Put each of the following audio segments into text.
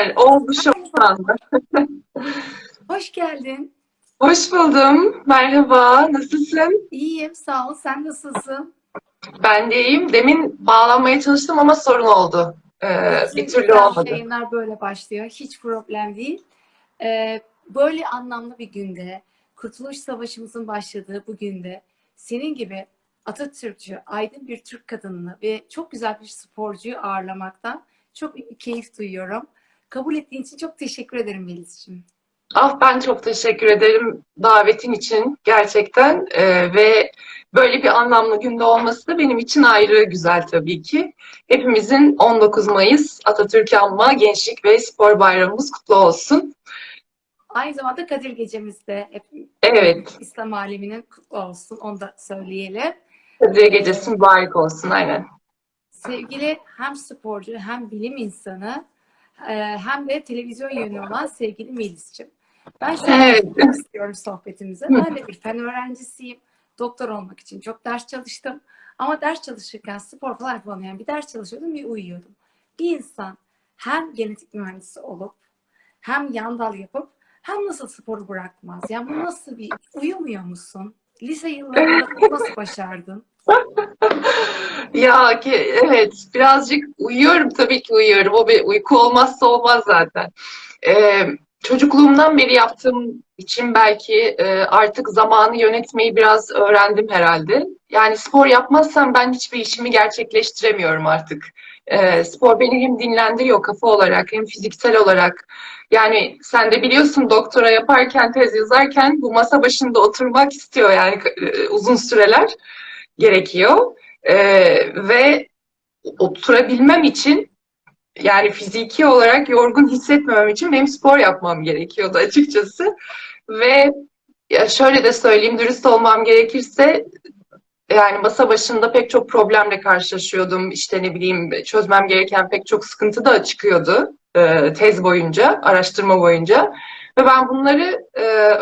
Süper. Oldu şu Merhaba, anda. hoş geldin. Hoş buldum. Merhaba. Nasılsın? İyiyim, sağ ol. Sen nasılsın? Ben de iyiyim. Demin bağlanmaya çalıştım ama sorun oldu. Bir Bütün türlü canlı olmadı. yayınlar böyle başlıyor. Hiç problem değil. Böyle anlamlı bir günde, Kurtuluş Savaşımızın başladığı bu günde senin gibi Atatürkçü, aydın bir Türk kadınını ve çok güzel bir sporcuyu ağırlamaktan çok büyük bir keyif duyuyorum. Kabul ettiğin için çok teşekkür ederim Melis'ciğim. Ah ben çok teşekkür ederim davetin için gerçekten. Ve böyle bir anlamlı günde olması da benim için ayrı güzel tabii ki. Hepimizin 19 Mayıs Atatürk Anma Gençlik ve Spor Bayramımız kutlu olsun. Aynı zamanda Kadir Gecemizde hep Evet. İslam aleminin kutlu olsun. Onu da söyleyelim. Kadir Ee, Gecesi mübarek olsun. Aynen. Sevgili hem sporcu hem bilim insanı hem de televizyon yönü olan sevgili Melis'ciğim. Ben şöyle Evet. başlamak istiyorum sohbetimize. Ben de bir fen öğrencisiyim. Doktor olmak için çok ders çalıştım. Ama ders çalışırken spor falan yapamıyorum. Bir ders çalışıyordum bir uyuyordum. Bir insan hem genetik mühendisi olup hem yan dal yapıp hem nasıl sporu bırakmaz? Yani bu nasıl bir uyumuyor musun? Lise yıllarında bunu nasıl başardın? Ya ki evet birazcık uyuyorum tabii ki uyuyorum. O bir uyku olmazsa olmaz zaten. Ee, Çocukluğumdan beri yaptığım için belki artık zamanı yönetmeyi biraz öğrendim herhalde. Yani spor yapmazsam ben hiçbir işimi gerçekleştiremiyorum artık. Spor beni hem dinlendiriyor kafa olarak hem fiziksel olarak. Yani sen de biliyorsun doktora yaparken, tez yazarken bu masa başında oturmak istiyor yani uzun süreler gerekiyor. Ve oturabilmem için yani fiziki olarak yorgun hissetmemem için benim spor yapmam gerekiyordu açıkçası. Ve ya şöyle de söyleyeyim, dürüst olmam gerekirse yani masa başında pek çok problemle karşılaşıyordum. İşte ne bileyim çözmem gereken pek çok sıkıntı da çıkıyordu tez boyunca, araştırma boyunca. Ve ben bunları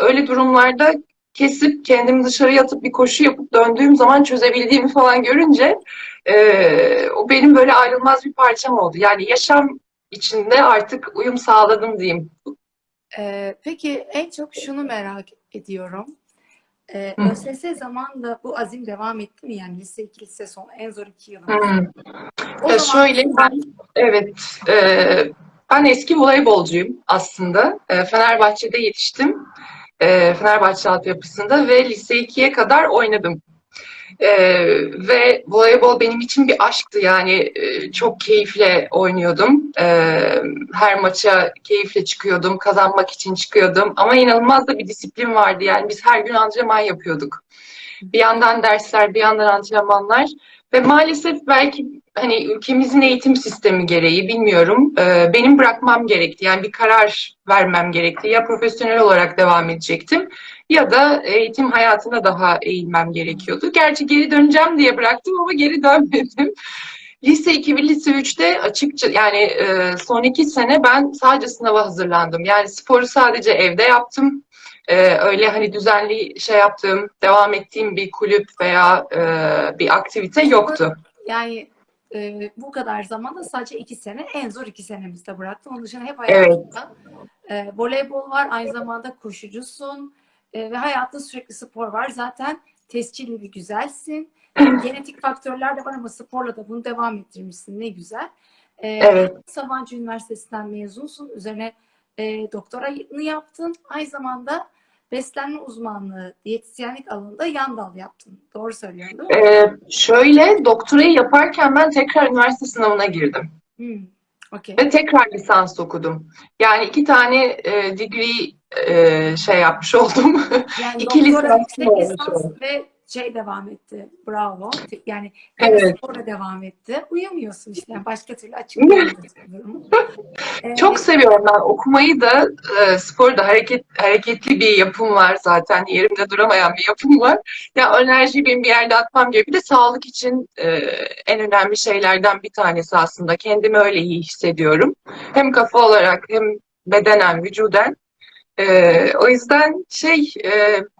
öyle durumlarda kesip kendimi dışarı atıp bir koşu yapıp döndüğüm zaman çözebildiğimi falan görünce o benim böyle ayrılmaz bir parçam oldu. Yani yaşam içinde artık uyum sağladım diyeyim. Peki en çok şunu merak ediyorum. Hı. ÖSS zamanında bu azim devam etti mi? Yani lise 2, lise son en zor 2 yılımız. Hı. O Ya zaman şöyle ben evet ben eski voleybolcuyum aslında. Fenerbahçe'de yetiştim. Fenerbahçe altyapısında ve lise 2'ye kadar oynadım. Ve voleybol benim için bir aşktı yani çok keyifle oynuyordum. Her maça keyifle çıkıyordum, kazanmak için çıkıyordum. Ama inanılmaz da bir disiplin vardı yani biz her gün antrenman yapıyorduk. Bir yandan dersler, bir yandan antrenmanlar ve maalesef belki hani ülkemizin eğitim sistemi gereği bilmiyorum. Benim bırakmam gerekti. Yani bir karar vermem gerekti. Ya profesyonel olarak devam edecektim ya da eğitim hayatına daha eğilmem gerekiyordu. Gerçi geri döneceğim diye bıraktım ama geri dönmedim. Lise 2 ve lise 3'te açıkça yani son 2 sene ben sadece sınava hazırlandım. Yani sporu sadece evde yaptım. Öyle hani düzenli şey yaptığım, devam ettiğim bir kulüp veya bir aktivite yoktu. yani bu kadar zamanda sadece 2 sene, en zor 2 senemizde bıraktım. Onun dışında hep Evet, hayatımda voleybol var, aynı zamanda koşucusun ve hayatta sürekli spor var. Zaten tescilli bir güzelsin. Genetik faktörler de var ama sporla da bunu devam ettirmişsin. Ne güzel. evet. Sabancı Üniversitesi'nden mezunsun. Üzerine doktoranı yaptın. Aynı zamanda beslenme uzmanlığı, diyetisyenlik alanında yan dal yaptın. Doğru söylüyorum değil mi? Şöyle doktorayı yaparken ben tekrar üniversite sınavına girdim. Okey. Ve tekrar lisans okudum. Yani 2 tane degree şey yapmış oldum. Yani İki doktora, lisansım yüksek olmuş lisans oldu. ve şey devam etti. Bravo. Yani gene Evet. spora devam etti. Uyumuyorsun işte. Yani başka türlü açıklayamıyorsun durumu. Çok Ee, seviyorum ben okumayı da, sporu da hareketli bir yapım var zaten. Yerimde duramayan bir yapım var. Ya o enerjiyi benim bir yerde atmam gerekiyor. Bir de sağlık için en önemli şeylerden bir tanesi aslında. Kendimi öyle iyi hissediyorum. Hem kafa olarak hem bedenen, vücuden. O yüzden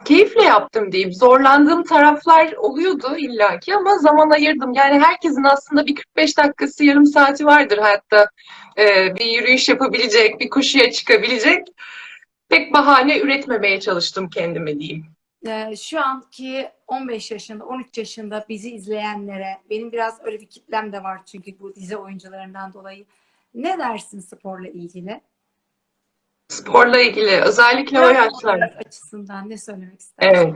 keyifle yaptım diyeyim. Zorlandığım taraflar oluyordu illaki ama zaman ayırdım. Yani herkesin aslında bir 45 dakikası, yarım saati vardır hayatta. Bir yürüyüş yapabilecek, bir koşuya çıkabilecek. Pek bahane üretmemeye çalıştım kendime diyeyim. Şu anki 15 yaşında, 13 yaşında bizi izleyenlere, benim biraz öyle bir kitlem de var çünkü bu dizi oyuncularından dolayı. Ne dersin sporla ilgili? Sporla ilgili özellikle o yaşlar. Açısından ne söylemek istersin?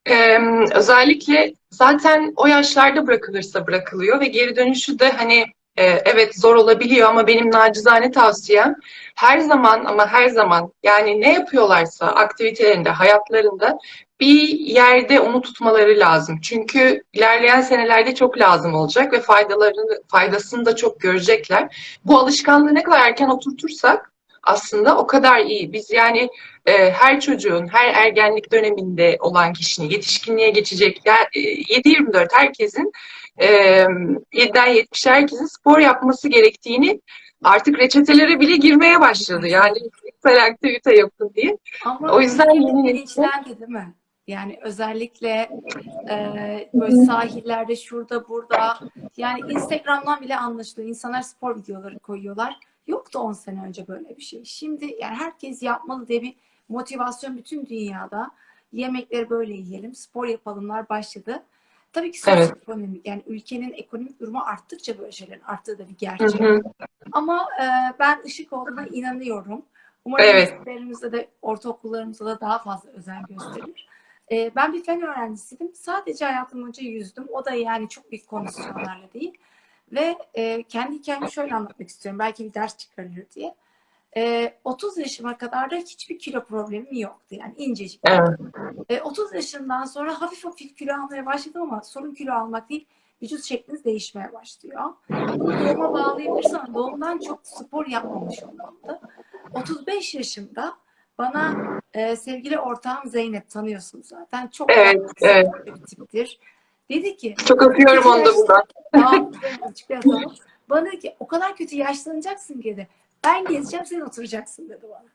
Evet. Özellikle zaten o yaşlarda bırakılırsa bırakılıyor ve geri dönüşü de hani evet zor olabiliyor ama benim nacizane tavsiyem her zaman ama her zaman yani ne yapıyorlarsa aktivitelerinde, hayatlarında bir yerde onu tutmaları lazım. Çünkü ilerleyen senelerde çok lazım olacak ve faydasını da çok görecekler. Bu alışkanlığı ne kadar erken oturtursak aslında o kadar iyi. Biz yani her çocuğun, her ergenlik döneminde olan kişinin, yetişkinliğe geçecek, yani 7-24 herkesin, 7'den 70'e herkesin spor yapması gerektiğini artık reçetelere bile girmeye başladı. Yani fiziksel aktivite yapın diye. Ama O yüzden ülkemiz yeni nesil, bilinçlendi değil mi? Yani özellikle böyle sahillerde şurada burada yani Instagram'dan bile anlaşılıyor. İnsanlar spor videoları koyuyorlar. Yoktu 10 sene önce böyle bir şey. Şimdi yani herkes yapmalı diye bir motivasyon bütün dünyada. Yemekleri böyle yiyelim, spor yapalımlar başladı. Tabii ki evet. sosyoekonomik yani ülkenin ekonomik durumu arttıkça böyle şeylerin arttığı da bir Hı gerçek. hı. Ama ben ışık olduğuna inanıyorum. Umarım Evet, liselərimizdə de ortaokullarımızda da daha fazla özen gösterilir. Ben bir fen öğrencisiydim. Sadece hayatım boyunca yüzdüm. O da yani çok büyük kondisyonlarla değil. Ve kendi hikayemi şöyle anlatmak istiyorum. Belki bir ders çıkarılır diye. 30 yaşıma kadar da hiçbir kilo problemim yoktu. Yani inceciktim. evet. 30 yaşından sonra hafif hafif kilo almaya başladım ama sorun kilo almak değil, vücut şekliniz değişmeye başlıyor. Bunu doğuma bağlayabilirsin ama doğumdan çok spor yapmamış olmamdı. 35 yaşımda bana sevgili ortağım Zeynep tanıyorsunuz zaten. Çok daha Evet, evet. sporcu bir tiptir. Dedi ki Çok öpüyorum kötü onu da yaşlı buradan. tamam açık yazalım. Bana dedi ki o kadar kötü yaşlanacaksın ki dedi. Ben gezeceğim sen oturacaksın dedi bana.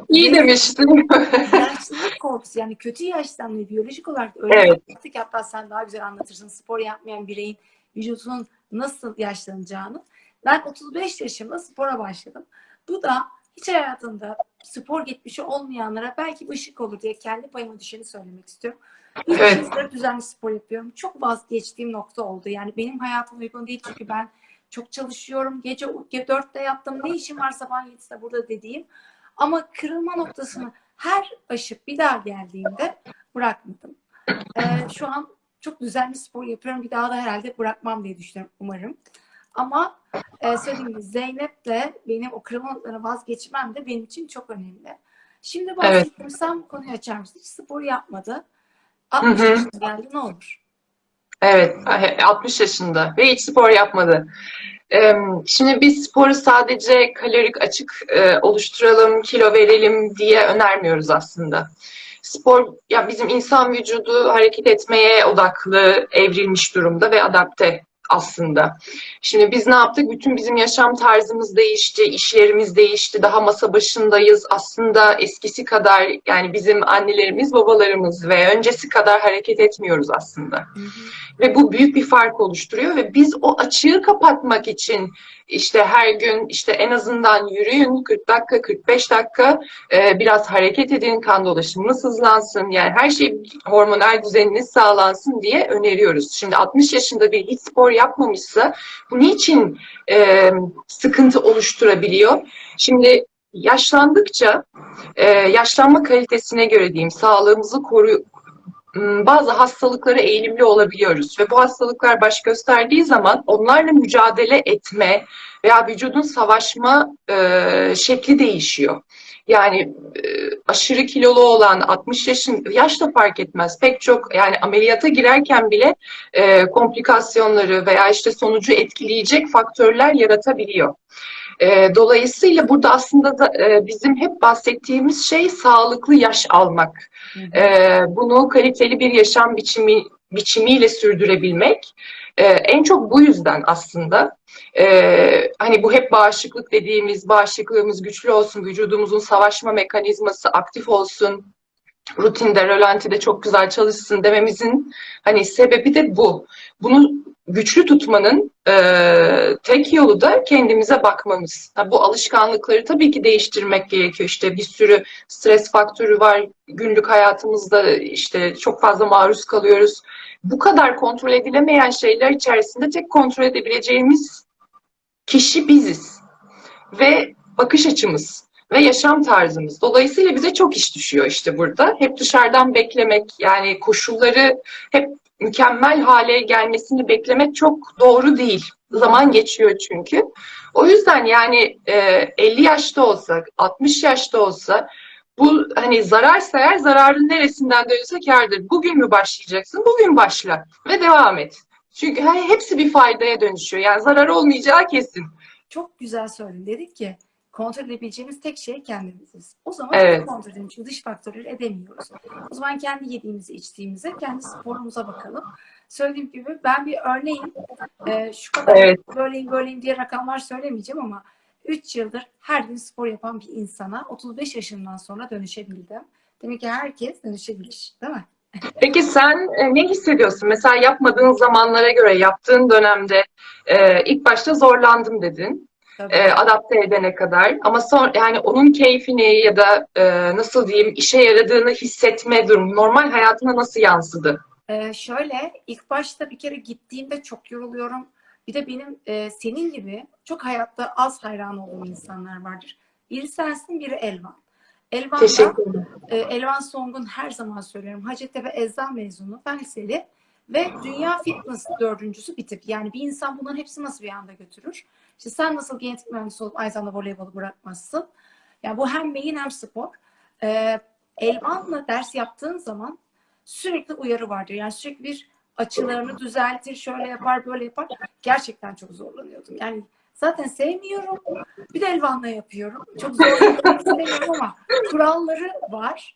İyi Zeynep demiştin. yaşlılık korkusu yani kötü yaşlanmayı biyolojik olarak öyle Evet, anlattık ki hatta sen daha güzel anlatırsın spor yapmayan bireyin vücudunun nasıl yaşlanacağını. Ben 35 yaşımda spora başladım. Bu da hiç hayatında spor geçmişi olmayanlara belki ışık olur diye kendi payıma düşeni söylemek istiyorum. 3 evet. yıldır düzenli spor yapıyorum. Çok vazgeçtiğim nokta oldu. Yani benim hayatım uygun değil çünkü ben çok çalışıyorum. Gece 4'te yattım. Ne işim var sabah 7'de burada dediğim. Ama kırılma noktasını her aşıp bir daha geldiğimde bırakmadım. Şu an çok düzenli spor yapıyorum. Bir daha da herhalde bırakmam diye düşünüyorum umarım. Ama söylediğim gibi Zeynep de benim o kırılma noktalarına vazgeçmem de benim için çok önemli. Şimdi Evet. bahsettim. Sen bu konuyu açar mısın? Hiç spor yapmadı. Hı 60 hı. yaşına geldi ne olur? Evet, 60 yaşında ve hiç spor yapmadı. Şimdi biz sporu sadece kalorik açık oluşturalım, kilo verelim diye önermiyoruz aslında. Spor, ya bizim insan vücudu hareket etmeye odaklı, evrilmiş durumda ve adapte aslında. Şimdi biz ne yaptık? Bütün bizim yaşam tarzımız değişti, işlerimiz değişti, daha masa başındayız. Aslında eskisi kadar yani bizim annelerimiz, babalarımız ve öncesi kadar hareket etmiyoruz aslında. Hı hı. Ve bu büyük bir fark oluşturuyor ve biz o açığı kapatmak için işte her gün işte en azından yürüyün 40 dakika 45 dakika, biraz hareket edin, kan dolaşımınız hızlansın, yani her şey, hormonal düzeniniz sağlansın diye öneriyoruz. Şimdi 60 yaşında bir hiç spor yapmamışsa bu niçin sıkıntı oluşturabiliyor? Şimdi yaşlandıkça yaşlanma kalitesine göre diyeyim, sağlığımızı bazı hastalıklara eğilimli olabiliyoruz ve bu hastalıklar baş gösterdiği zaman onlarla mücadele etme veya vücudun savaşma şekli değişiyor. Yani aşırı kilolu olan 60 yaş da fark etmez. Pek çok yani ameliyata girerken bile komplikasyonları veya işte sonucu etkileyecek faktörler yaratabiliyor. Dolayısıyla burada aslında da bizim hep bahsettiğimiz şey sağlıklı yaş almak. Hı hı. Bunu kaliteli bir yaşam biçimiyle sürdürebilmek. En çok bu yüzden aslında hani bu hep bağışıklık dediğimiz, bağışıklığımız güçlü olsun, vücudumuzun savaşma mekanizması aktif olsun, rutinde, rölantide çok güzel çalışsın dememizin hani sebebi de bu. Bunu güçlü tutmanın tek yolu da kendimize bakmamız. Ha, bu alışkanlıkları tabii ki değiştirmek gerekiyor. İşte bir sürü stres faktörü var. Günlük hayatımızda işte çok fazla maruz kalıyoruz. Bu kadar kontrol edilemeyen şeyler içerisinde tek kontrol edebileceğimiz kişi biziz. Ve bakış açımız ve yaşam tarzımız. Dolayısıyla bize çok iş düşüyor işte burada. Hep dışarıdan beklemek, yani koşulları hep mükemmel hale gelmesini beklemek çok doğru değil. Zaman geçiyor çünkü. O yüzden yani 50 yaşta olsa, 60 yaşta olsa bu hani zararsa eğer zararın neresinden dönülse kârdır. Bugün mü başlayacaksın? Bugün başla ve devam et. Çünkü hepsi bir faydaya dönüşüyor. Yani zarar olmayacağı kesin. Çok güzel söyledin. Dedik ki kontrol edebileceğimiz tek şey kendimiziz. O zaman Evet. kontrol edelim. Çünkü dış faktörleri edemiyoruz. O zaman kendi yediğimizi, içtiğimize, kendi sporumuza bakalım. Söylediğim gibi ben bir örneğim. Şu kadar Evet. böyleyim diye rakamlar söylemeyeceğim ama 3 yıldır her gün spor yapan bir insana 35 yaşından sonra dönüşebildim. Demek ki herkes dönüşebilir, değil mi? Peki sen ne hissediyorsun? Mesela yapmadığın zamanlara göre, yaptığın dönemde ilk başta zorlandım dedin. Tabii. Adapte edene kadar. Ama sonra yani onun keyfini ya da nasıl diyeyim işe yaradığını hissetme durumu normal hayatına nasıl yansıdı? Şöyle ilk başta bir kere gittiğimde çok yoruluyorum. Bir de benim senin gibi çok hayatta az hayran olduğum insanlar vardır. Biri sensin, biri Elvan. Elvan'da Teşekkür ederim. Elvan Song'un her zaman söylüyorum. Hacettepe Eczan mezunu, fen liseli ve dünya fitness dördüncüsü bir tip. Yani bir insan bunların hepsini nasıl bir anda götürür? İşte sen nasıl genetik mühendisi olup aynı zamanda voleybolu bırakmazsın? Yani bu hem beyin hem spor. Elvan'la ders yaptığın zaman sürekli uyarı vardır. Yani sürekli bir açılarını düzeltir, şöyle yapar, böyle yapar. Gerçekten çok zorlanıyordum. Yani zaten sevmiyorum. Bir de Elvan'la yapıyorum. Çok zorlanmak istemiyorum ama kuralları var.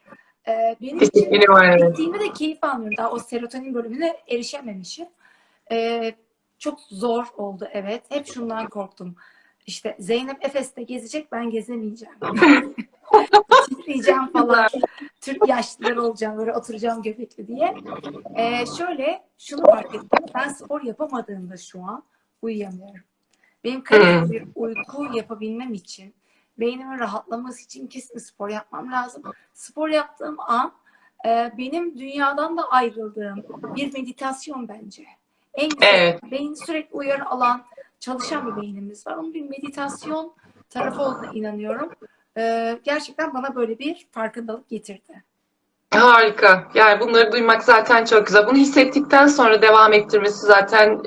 Benim için Disiplini var, evet. gittiğimde de keyif almıyorum. Daha o serotonin bölümüne erişememişim. Çok zor oldu, evet. Hep şundan korktum. İşte Zeynep Efes'te gezecek, ben gezemeyeceğim. Titreyeceğim falan. Türk yaşlılar olacağım, böyle oturacağım göbekli diye. Şöyle şunu fark ettim. Ben spor yapamadığımda şu an uyuyamıyorum. Benim kaliteli bir uyku yapabilmem için, beynimin rahatlaması için kesin spor yapmam lazım. Spor yaptığım an benim dünyadan da ayrıldığım bir meditasyon bence. En güzel. Evet. Beyin sürekli uyarı alan, çalışan bir beynimiz var. Onun bir meditasyon tarafı olduğuna inanıyorum. Gerçekten bana böyle bir farkındalık getirdi. Harika. Yani bunları duymak zaten çok güzel. Bunu hissettikten sonra devam ettirmesi zaten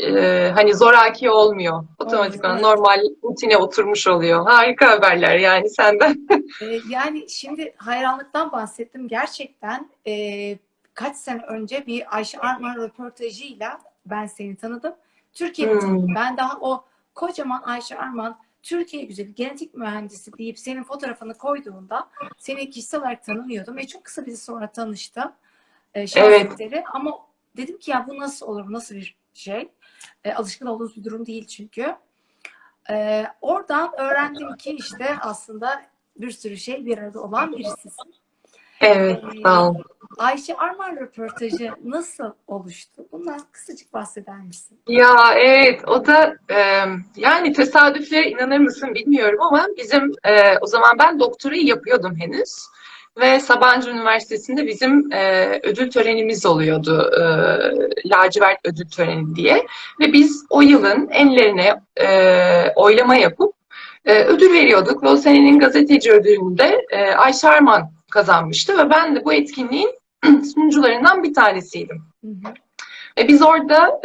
hani zoraki olmuyor. Otomatikman Evet. normal rutine oturmuş oluyor. Harika haberler yani senden. Yani şimdi hayranlıktan bahsettim. Gerçekten kaç sene önce bir Ayşe Arman röportajıyla ben seni tanıdım. Türkiye'de tanıdım. Ben daha o kocaman Ayşe Arman Türkiye güzeli genetik mühendisi deyip senin fotoğrafını koyduğunda seni kişisel olarak tanımıyordum ve çok kısa bir sonra tanıştım. Evet. Ama dedim ki ya bu nasıl olur, nasıl bir şey? Alışkın olduğumuz bir durum değil çünkü. Oradan öğrendim ki işte aslında bir sürü şey bir arada olan birisisin. Evet, sağ ol. Ayşe Arman röportajı nasıl oluştu? Bundan kısacık bahseder misin? Ya evet, o da yani tesadüflere inanır mısın bilmiyorum ama bizim o zaman ben doktorayı yapıyordum henüz. Ve Sabancı Üniversitesi'nde bizim ödül törenimiz oluyordu. Lacivert ödül töreni diye. Ve biz o yılın enlerine oylama yapıp ödül veriyorduk. Ve o senenin gazeteci ödülünde Ayşe Arman kazanmıştı. Ve ben de bu etkinliğin sunucularından bir tanesiydim. Hı hı. Ve biz orada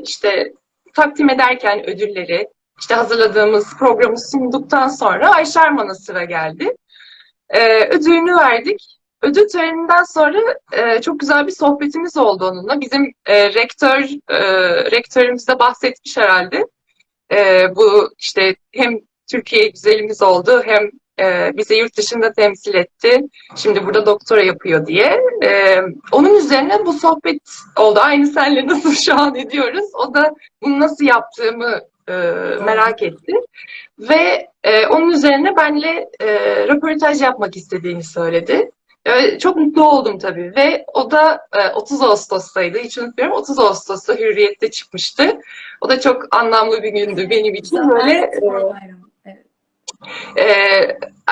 işte takdim ederken ödülleri, işte hazırladığımız programı sunduktan sonra Ayşe Arman'a sıra geldi. Ödülünü verdik. Ödül töreninden sonra çok güzel bir sohbetimiz oldu onunla. Bizim rektörümüz de bahsetmiş herhalde. Bu işte hem Türkiye güzelimiz oldu hem Bizi yurt dışında temsil etti. Şimdi burada doktora yapıyor diye. Onun üzerine bu sohbet oldu. Aynı senle nasıl şu an ediyoruz. O da bunu nasıl yaptığımı merak etti. Ve onun üzerine benimle röportaj yapmak istediğini söyledi. Çok mutlu oldum tabii ve o da 30 Ağustos'taydı. Hiç unutmuyorum. 30 Ağustos'ta Hürriyet'te çıkmıştı. O da çok anlamlı bir gündü benim için. Böyle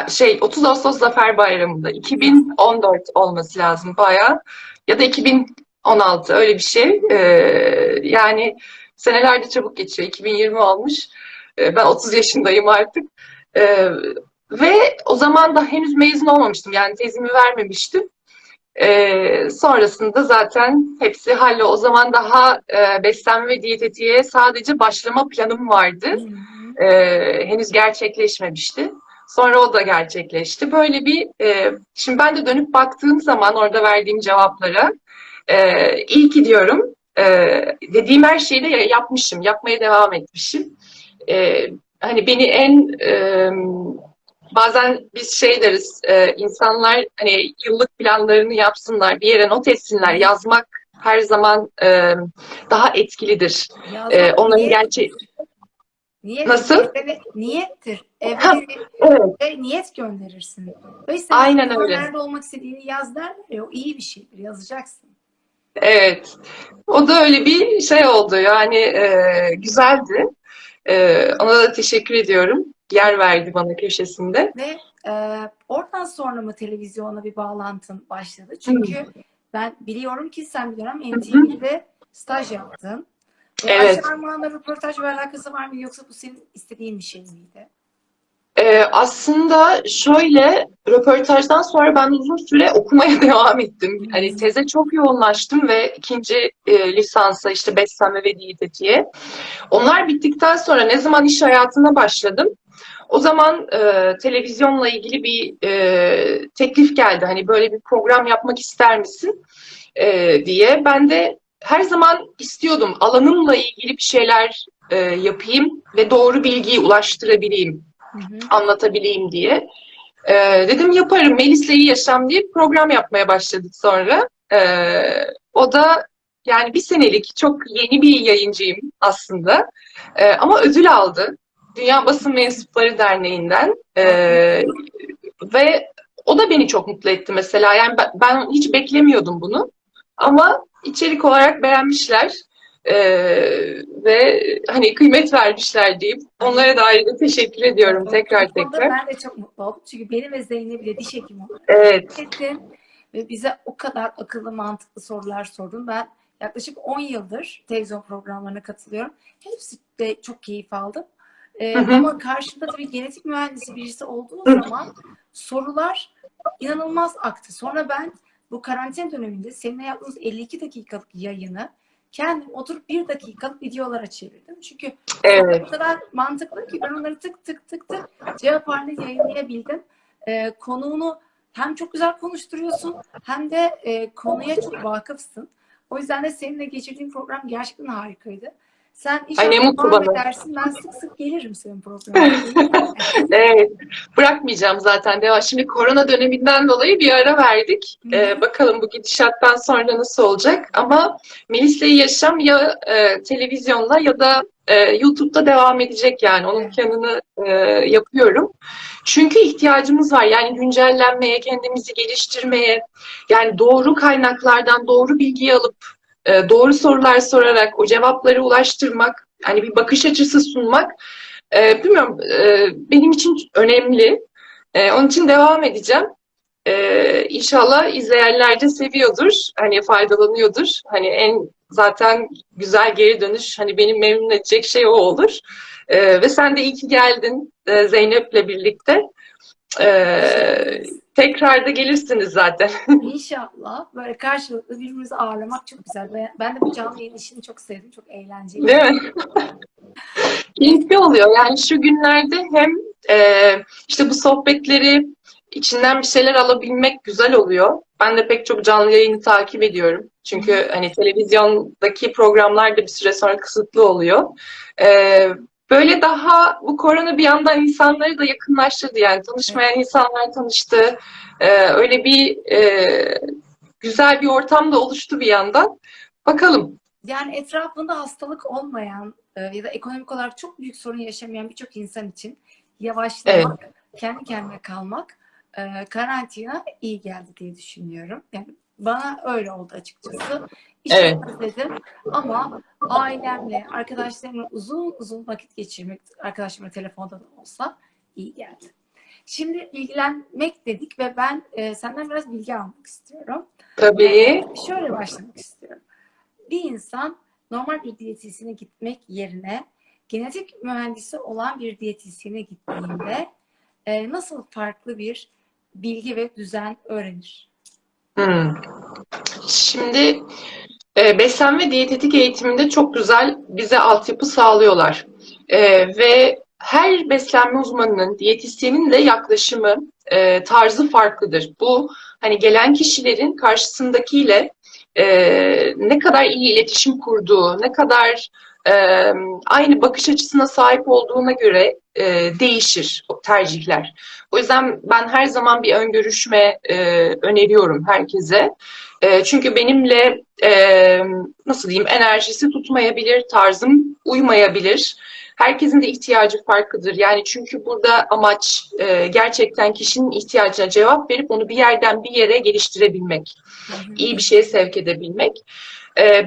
şey 30 Ağustos Zafer Bayramı'nda 2014 olması lazım bayağı ya da 2016 öyle bir şey. Yani seneler de çabuk geçiyor. 2020 olmuş. Ben 30 yaşındayım artık. Ve o zaman da henüz mezun olmamıştım. Yani tezimi vermemiştim. Sonrasında zaten hepsi halloldu. O zaman daha beslenme ve diyetetiğe sadece başlama planım vardı. Henüz gerçekleşmemişti. Sonra o da gerçekleşti. Böyle bir, şimdi ben de dönüp baktığım zaman orada verdiğim cevaplara iyi ki diyorum. Dediğim her şeyi de yapmışım, yapmaya devam etmişim. Hani beni bazen biz şey deriz, insanlar hani yıllık planlarını yapsınlar, bir yere not etsinler. Yazmak her zaman daha etkilidir. Onların gerçeği... Nasıl? Niyettir. Ha, evet. Ve niyet gönderirsin. O yüzden Aynen öyle. nerede olmak istediğini yaz derler ya, o iyi bir şeydir. Yazacaksın. Evet. O da öyle bir şey oldu. Yani güzeldi. Ona da teşekkür ediyorum. Yer verdi bana köşesinde. Ve oradan sonra mı televizyona bir bağlantın başladı? Çünkü ben biliyorum ki sen bir dönem NTV'de staj yaptın. Evet. Ayşe Armağan'la röportaj ve alakası var mı, yoksa bu senin istediğin bir şey miydi? Aslında şöyle, röportajdan sonra ben uzun süre okumaya devam ettim. Hani teze çok yoğunlaştım ve ikinci lisansa işte beslenme ve diyetetiğe. Onlar bittikten sonra ne zaman iş hayatına başladım, o zaman televizyonla ilgili bir teklif geldi. Hani böyle bir program yapmak ister misin diye. Ben de her zaman istiyordum alanımla ilgili bir şeyler yapayım ve doğru bilgiyi ulaştırabileyim, anlatabileyim diye. Dedim yaparım. Melis'le İyi Yaşam diye bir program yapmaya başladık sonra. O da yani bir senelik çok yeni bir yayıncıyım aslında. Ama ödül aldı. Dünya Basın Mensupları Derneği'nden. Ve o da beni çok mutlu etti mesela. Yani ben hiç beklemiyordum bunu. Ama içerik olarak beğenmişler. Ve hani kıymet vermişler deyip onlara da ayrıca teşekkür ediyorum tekrar tekrar. Ben de çok mutlu oldum. Çünkü beni ve Zeynep'le diş hekimi olarak Evet. ettin ve bize o kadar akıllı, mantıklı sorular sordun. Ben yaklaşık 10 yıldır televizyon programlarına katılıyorum. Hepsi de çok keyif aldım. Ama karşımda tabii genetik mühendisi birisi olduğu zaman sorular inanılmaz aktı. Sonra ben bu karantina döneminde seninle yaptığımız 52 dakikalık yayını kendim oturup 1 dakikalık videolara çevirdim. Çünkü o kadar mantıklı ki ben onları tık tık tık tık cevap haline yayınlayabildim. Konuğunu hem çok güzel konuşturuyorsun hem de konuya çok vakıfsın. O yüzden de seninle geçirdiğim program gerçekten harikaydı. Sen inşallah devam edersin. Ben sık sık gelirim senin programına. Evet. Bırakmayacağım zaten. Devam. Şimdi korona döneminden dolayı bir ara verdik. Bakalım bu gidişattan sonra nasıl olacak. Ama Melis'le Yaşam ya televizyonla ya da YouTube'da devam edecek yani. Onun planını yapıyorum. Çünkü ihtiyacımız var. Yani güncellenmeye, kendimizi geliştirmeye, yani doğru kaynaklardan doğru bilgiyi alıp doğru sorular sorarak o cevapları ulaştırmak, hani bir bakış açısı sunmak, bilmiyorum, benim için önemli. Onun için devam edeceğim. İnşallah izleyenler de seviyordur, hani faydalanıyordur. Hani en zaten güzel geri dönüş, hani benim memnun edecek şey o olur. Ve sen de iyi ki geldin Zeynep'le birlikte. Tekrar da gelirsiniz zaten. İnşallah. Böyle karşılıklı birbirimizi ağırlamak çok güzel. Ben de bu canlı yayın işini çok sevdim. Çok eğlenceli. Değil mi? Keyifli oluyor. Yani şu günlerde hem işte bu sohbetleri içinden bir şeyler alabilmek güzel oluyor. Ben de pek çok canlı yayını takip ediyorum. Çünkü hani televizyondaki programlar da bir süre sonra kısıtlı oluyor. Böyle daha bu korona bir yandan insanları da yakınlaştırdı. Yani Evet. tanışmayan insanlar tanıştı. Öyle bir güzel bir ortam da oluştu bir yandan. Bakalım. Yani etrafında hastalık olmayan ya da ekonomik olarak çok büyük sorun yaşamayan birçok insan için Evet, yavaşlamak, kendi kendine kalmak, karantina iyi geldi diye düşünüyorum. Yani bana öyle oldu açıkçası. İşimi evet. özledim ama ailemle, arkadaşlarımla uzun uzun vakit geçirmek, arkadaşlarımla telefonda da olsa iyi geldi. Şimdi bilgilenmek dedik ve ben senden biraz bilgi almak istiyorum. Tabii. Şöyle başlamak istiyorum. Bir insan normal bir diyetisyene gitmek yerine genetik mühendisi olan bir diyetisyene gittiğinde nasıl farklı bir bilgi ve düzen öğrenir? Hmm. Şimdi beslenme diyetetik eğitiminde çok güzel bize altyapı sağlıyorlar. Ve her beslenme uzmanının, diyetisyenin de yaklaşımı, tarzı farklıdır. Bu hani gelen kişilerin karşısındakiyle ne kadar iyi iletişim kurduğu, ne kadar e, aynı bakış açısına sahip olduğuna göre değişir o tercihler. O yüzden ben her zaman bir ön görüşme öneriyorum herkese. Çünkü benimle nasıl diyeyim enerjisi tutmayabilir, tarzım uymayabilir. Herkesin de ihtiyacı farklıdır. Yani çünkü burada amaç gerçekten kişinin ihtiyacına cevap verip onu bir yerden bir yere geliştirebilmek, Hı hı. iyi bir şeye sevk edebilmek.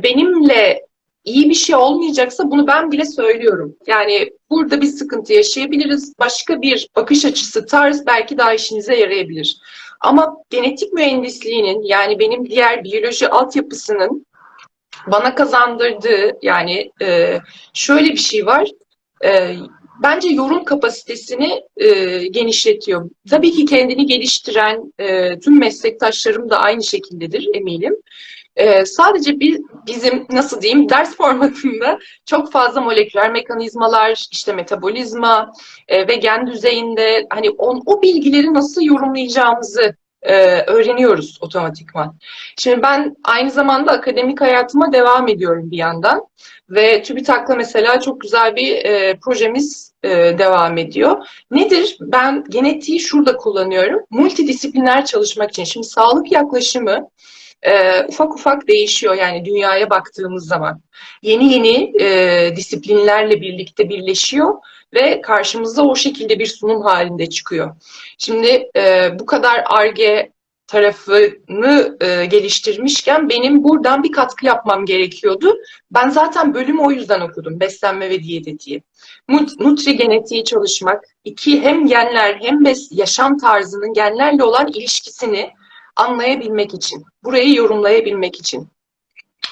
Benimle iyi bir şey olmayacaksa bunu ben bile söylüyorum. Yani burada bir sıkıntı yaşayabiliriz. Başka bir bakış açısı, tarz belki daha işinize yarayabilir. Ama genetik mühendisliğinin yani benim diğer biyoloji altyapısının bana kazandırdığı yani şöyle bir şey var. E, Bence yorum kapasitesini genişletiyor. Tabii ki kendini geliştiren tüm meslektaşlarım da aynı şekildedir eminim. Sadece bizim nasıl diyeyim ders formatında çok fazla moleküler mekanizmalar, işte metabolizma ve gen düzeyinde hani o bilgileri nasıl yorumlayacağımızı öğreniyoruz otomatikman. Şimdi ben aynı zamanda akademik hayatıma devam ediyorum bir yandan ve TÜBİTAK'la mesela çok güzel bir projemiz devam ediyor. Nedir? Ben genetiği şurada kullanıyorum. Multidisipliner çalışmak için. Şimdi sağlık yaklaşımı ufak ufak değişiyor yani dünyaya baktığımız zaman. Yeni yeni disiplinlerle birlikte birleşiyor ve karşımıza o şekilde bir sunum halinde çıkıyor. Şimdi bu kadar Ar-Ge tarafını geliştirmişken benim buradan bir katkı yapmam gerekiyordu. Ben zaten bölümü o yüzden okudum. Beslenme ve diyetetiği. Nutri genetiği çalışmak, iki hem genler hem yaşam tarzının genlerle olan ilişkisini anlayabilmek için, burayı yorumlayabilmek için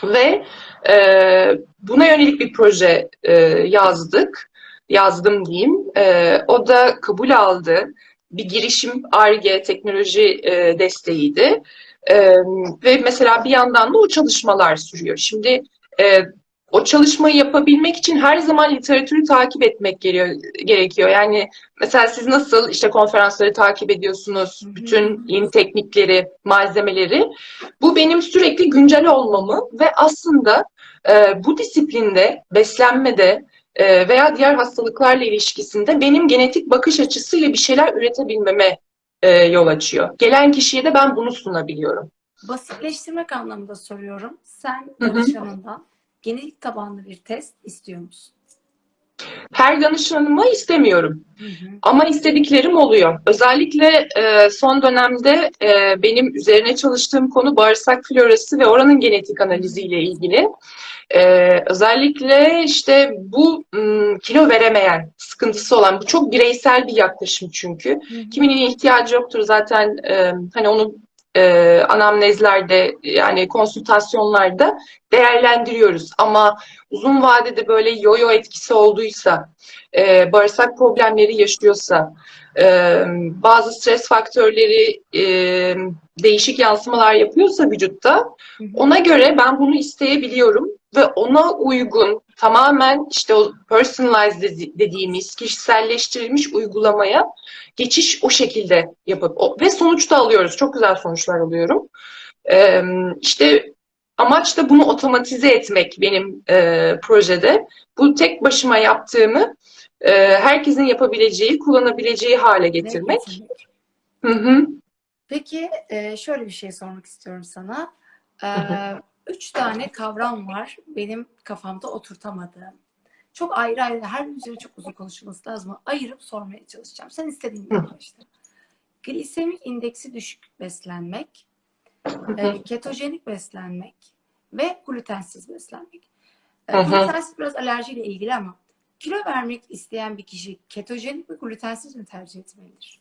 ve e, buna yönelik bir proje yazdım diyeyim. O da kabul aldı. Bir girişim Ar-Ge teknoloji desteğiydi. Ve mesela bir yandan da o çalışmalar sürüyor. Şimdi e, o çalışmayı yapabilmek için her zaman literatürü takip etmek gerekiyor. Yani mesela siz nasıl işte konferansları takip ediyorsunuz, Hı hı. bütün yeni teknikleri, malzemeleri. Bu benim sürekli güncel olmamı ve aslında bu disiplinde, beslenmede veya diğer hastalıklarla ilişkisinde benim genetik bakış açısıyla bir şeyler üretebilmeme yol açıyor. Gelen kişiye de ben bunu sunabiliyorum. Basitleştirmek anlamında soruyorum. Sen Hı hı. danışanından genetik tabanlı bir test istiyor musun? Her danışanıma istemiyorum. Hı hı. Ama istediklerim oluyor. Özellikle son dönemde benim üzerine çalıştığım konu bağırsak florası ve oranın genetik Hı hı. analiziyle ilgili. Özellikle işte bu kilo veremeyen, sıkıntısı olan, bu çok bireysel bir yaklaşım çünkü. Hı hı. Kiminin ihtiyacı yoktur zaten hani onu anamnezlerde yani konsültasyonlarda değerlendiriyoruz. Ama uzun vadede böyle yo-yo etkisi olduysa, bağırsak problemleri yaşıyorsa, bazı stres faktörleri değişik yansımalar yapıyorsa vücutta, Hı hı. ona göre ben bunu isteyebiliyorum ve ona uygun tamamen işte o personalized dediğimiz kişiselleştirilmiş uygulamaya geçiş o şekilde yapıp ve sonuçta alıyoruz. Çok güzel sonuçlar alıyorum. İşte amaç da bunu otomatize etmek benim projede. Bu tek başıma yaptığımı herkesin yapabileceği, kullanabileceği hale Ve getirmek. getirmek. Hı hı. Peki şöyle bir şey sormak istiyorum sana. Hı hı. 3 tane kavram var benim kafamda oturtamadığım. Çok ayrı ayrı, her gün üzerine çok uzun konuşulması lazım. Ayırıp sormaya çalışacağım. Sen istediğin gibi başla. Glisemik indeksi düşük beslenmek, ketojenik beslenmek ve glutensiz beslenmek. Hı hı. Glutensiz biraz alerjiyle ilgili ama kilo vermek isteyen bir kişi ketojenik mi glutensiz mi tercih etmelidir?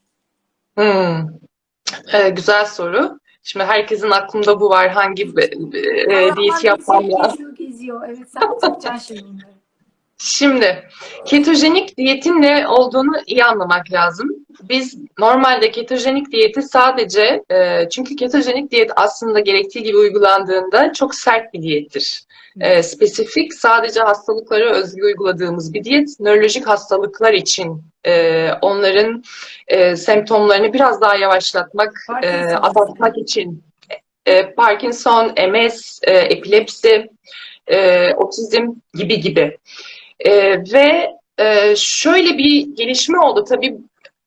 Hmm. Güzel soru. Şimdi herkesin aklında bu var. Hangi diyet Kavramlar yapmam geziyor, lazım? geziyor, geziyor. Evet, sen oturacaksın şimdi bunları. Şimdi ketojenik diyetin ne olduğunu iyi anlamak lazım. Biz normalde ketojenik diyeti sadece çünkü ketojenik diyet aslında gerektiği gibi uygulandığında çok sert bir diyettir. Spesifik sadece hastalıklara özgü uyguladığımız bir diyet. Nörolojik hastalıklar için onların semptomlarını biraz daha yavaşlatmak, Parkinson mesela. azaltmak için Parkinson, MS, epilepsi, otizm gibi gibi. Ve şöyle bir gelişme oldu. Tabii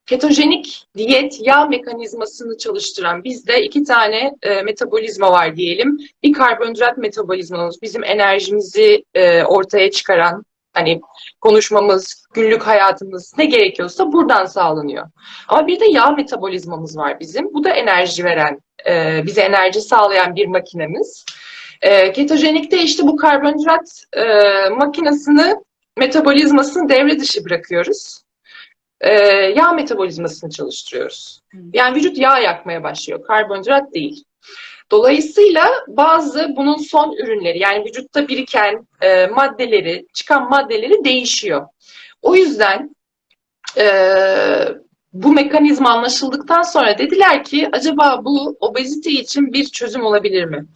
ketojenik diyet yağ mekanizmasını çalıştıran bizde iki tane metabolizma var diyelim. Bir karbonhidrat metabolizmamız bizim enerjimizi ortaya çıkaran hani konuşmamız, günlük hayatımız ne gerekiyorsa buradan sağlanıyor. Ama bir de yağ metabolizmamız var bizim. Bu da enerji veren, bize enerji sağlayan bir makinemiz. Ketojenikte işte bu karbonhidrat makinesini metabolizmasını devre dışı bırakıyoruz. Yağ metabolizmasını çalıştırıyoruz. Yani vücut yağ yakmaya başlıyor, karbonhidrat değil. Dolayısıyla bazı bunun son ürünleri yani vücutta biriken maddeleri, çıkan maddeleri değişiyor. O yüzden e, bu mekanizma anlaşıldıktan sonra dediler ki acaba bu obezite için bir çözüm olabilir mi?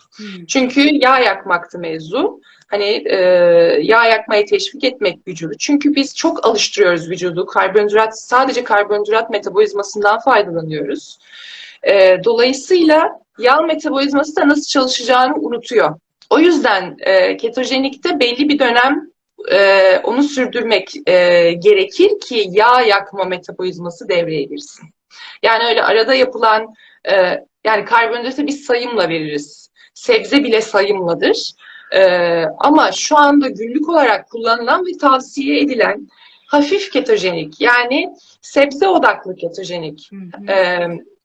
Çünkü yağ yakmaktı mevzu. Hani yağ yakmayı teşvik etmek vücudu. Çünkü biz çok alıştırıyoruz vücudu. Karbonhidrat, sadece karbonhidrat metabolizmasından faydalanıyoruz. Dolayısıyla yağ metabolizması da nasıl çalışacağını unutuyor. O yüzden ketojenikte belli bir dönem onu sürdürmek gerekir ki yağ yakma metabolizması devreye girsin. Yani öyle arada yapılan yani karbonhidratı biz sayımla veririz. Sebze bile sayımladır. Ama şu anda günlük olarak kullanılan ve tavsiye edilen hafif ketojenik yani sebze odaklı ketojenik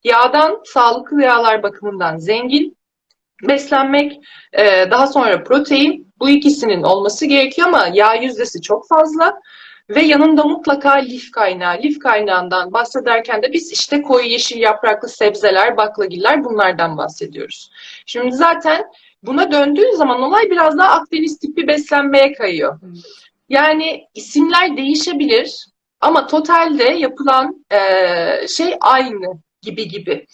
yağdan sağlıklı yağlar bakımından zengin beslenmek, daha sonra protein bu ikisinin olması gerekiyor ama yağ yüzdesi çok fazla ve yanında mutlaka lif kaynağı. Lif kaynağından bahsederken de biz işte koyu yeşil yapraklı sebzeler, baklagiller bunlardan bahsediyoruz. Şimdi zaten buna döndüğü zaman olay biraz daha Akdeniz tipi beslenmeye kayıyor. Yani isimler değişebilir ama totalde yapılan şey aynı gibi.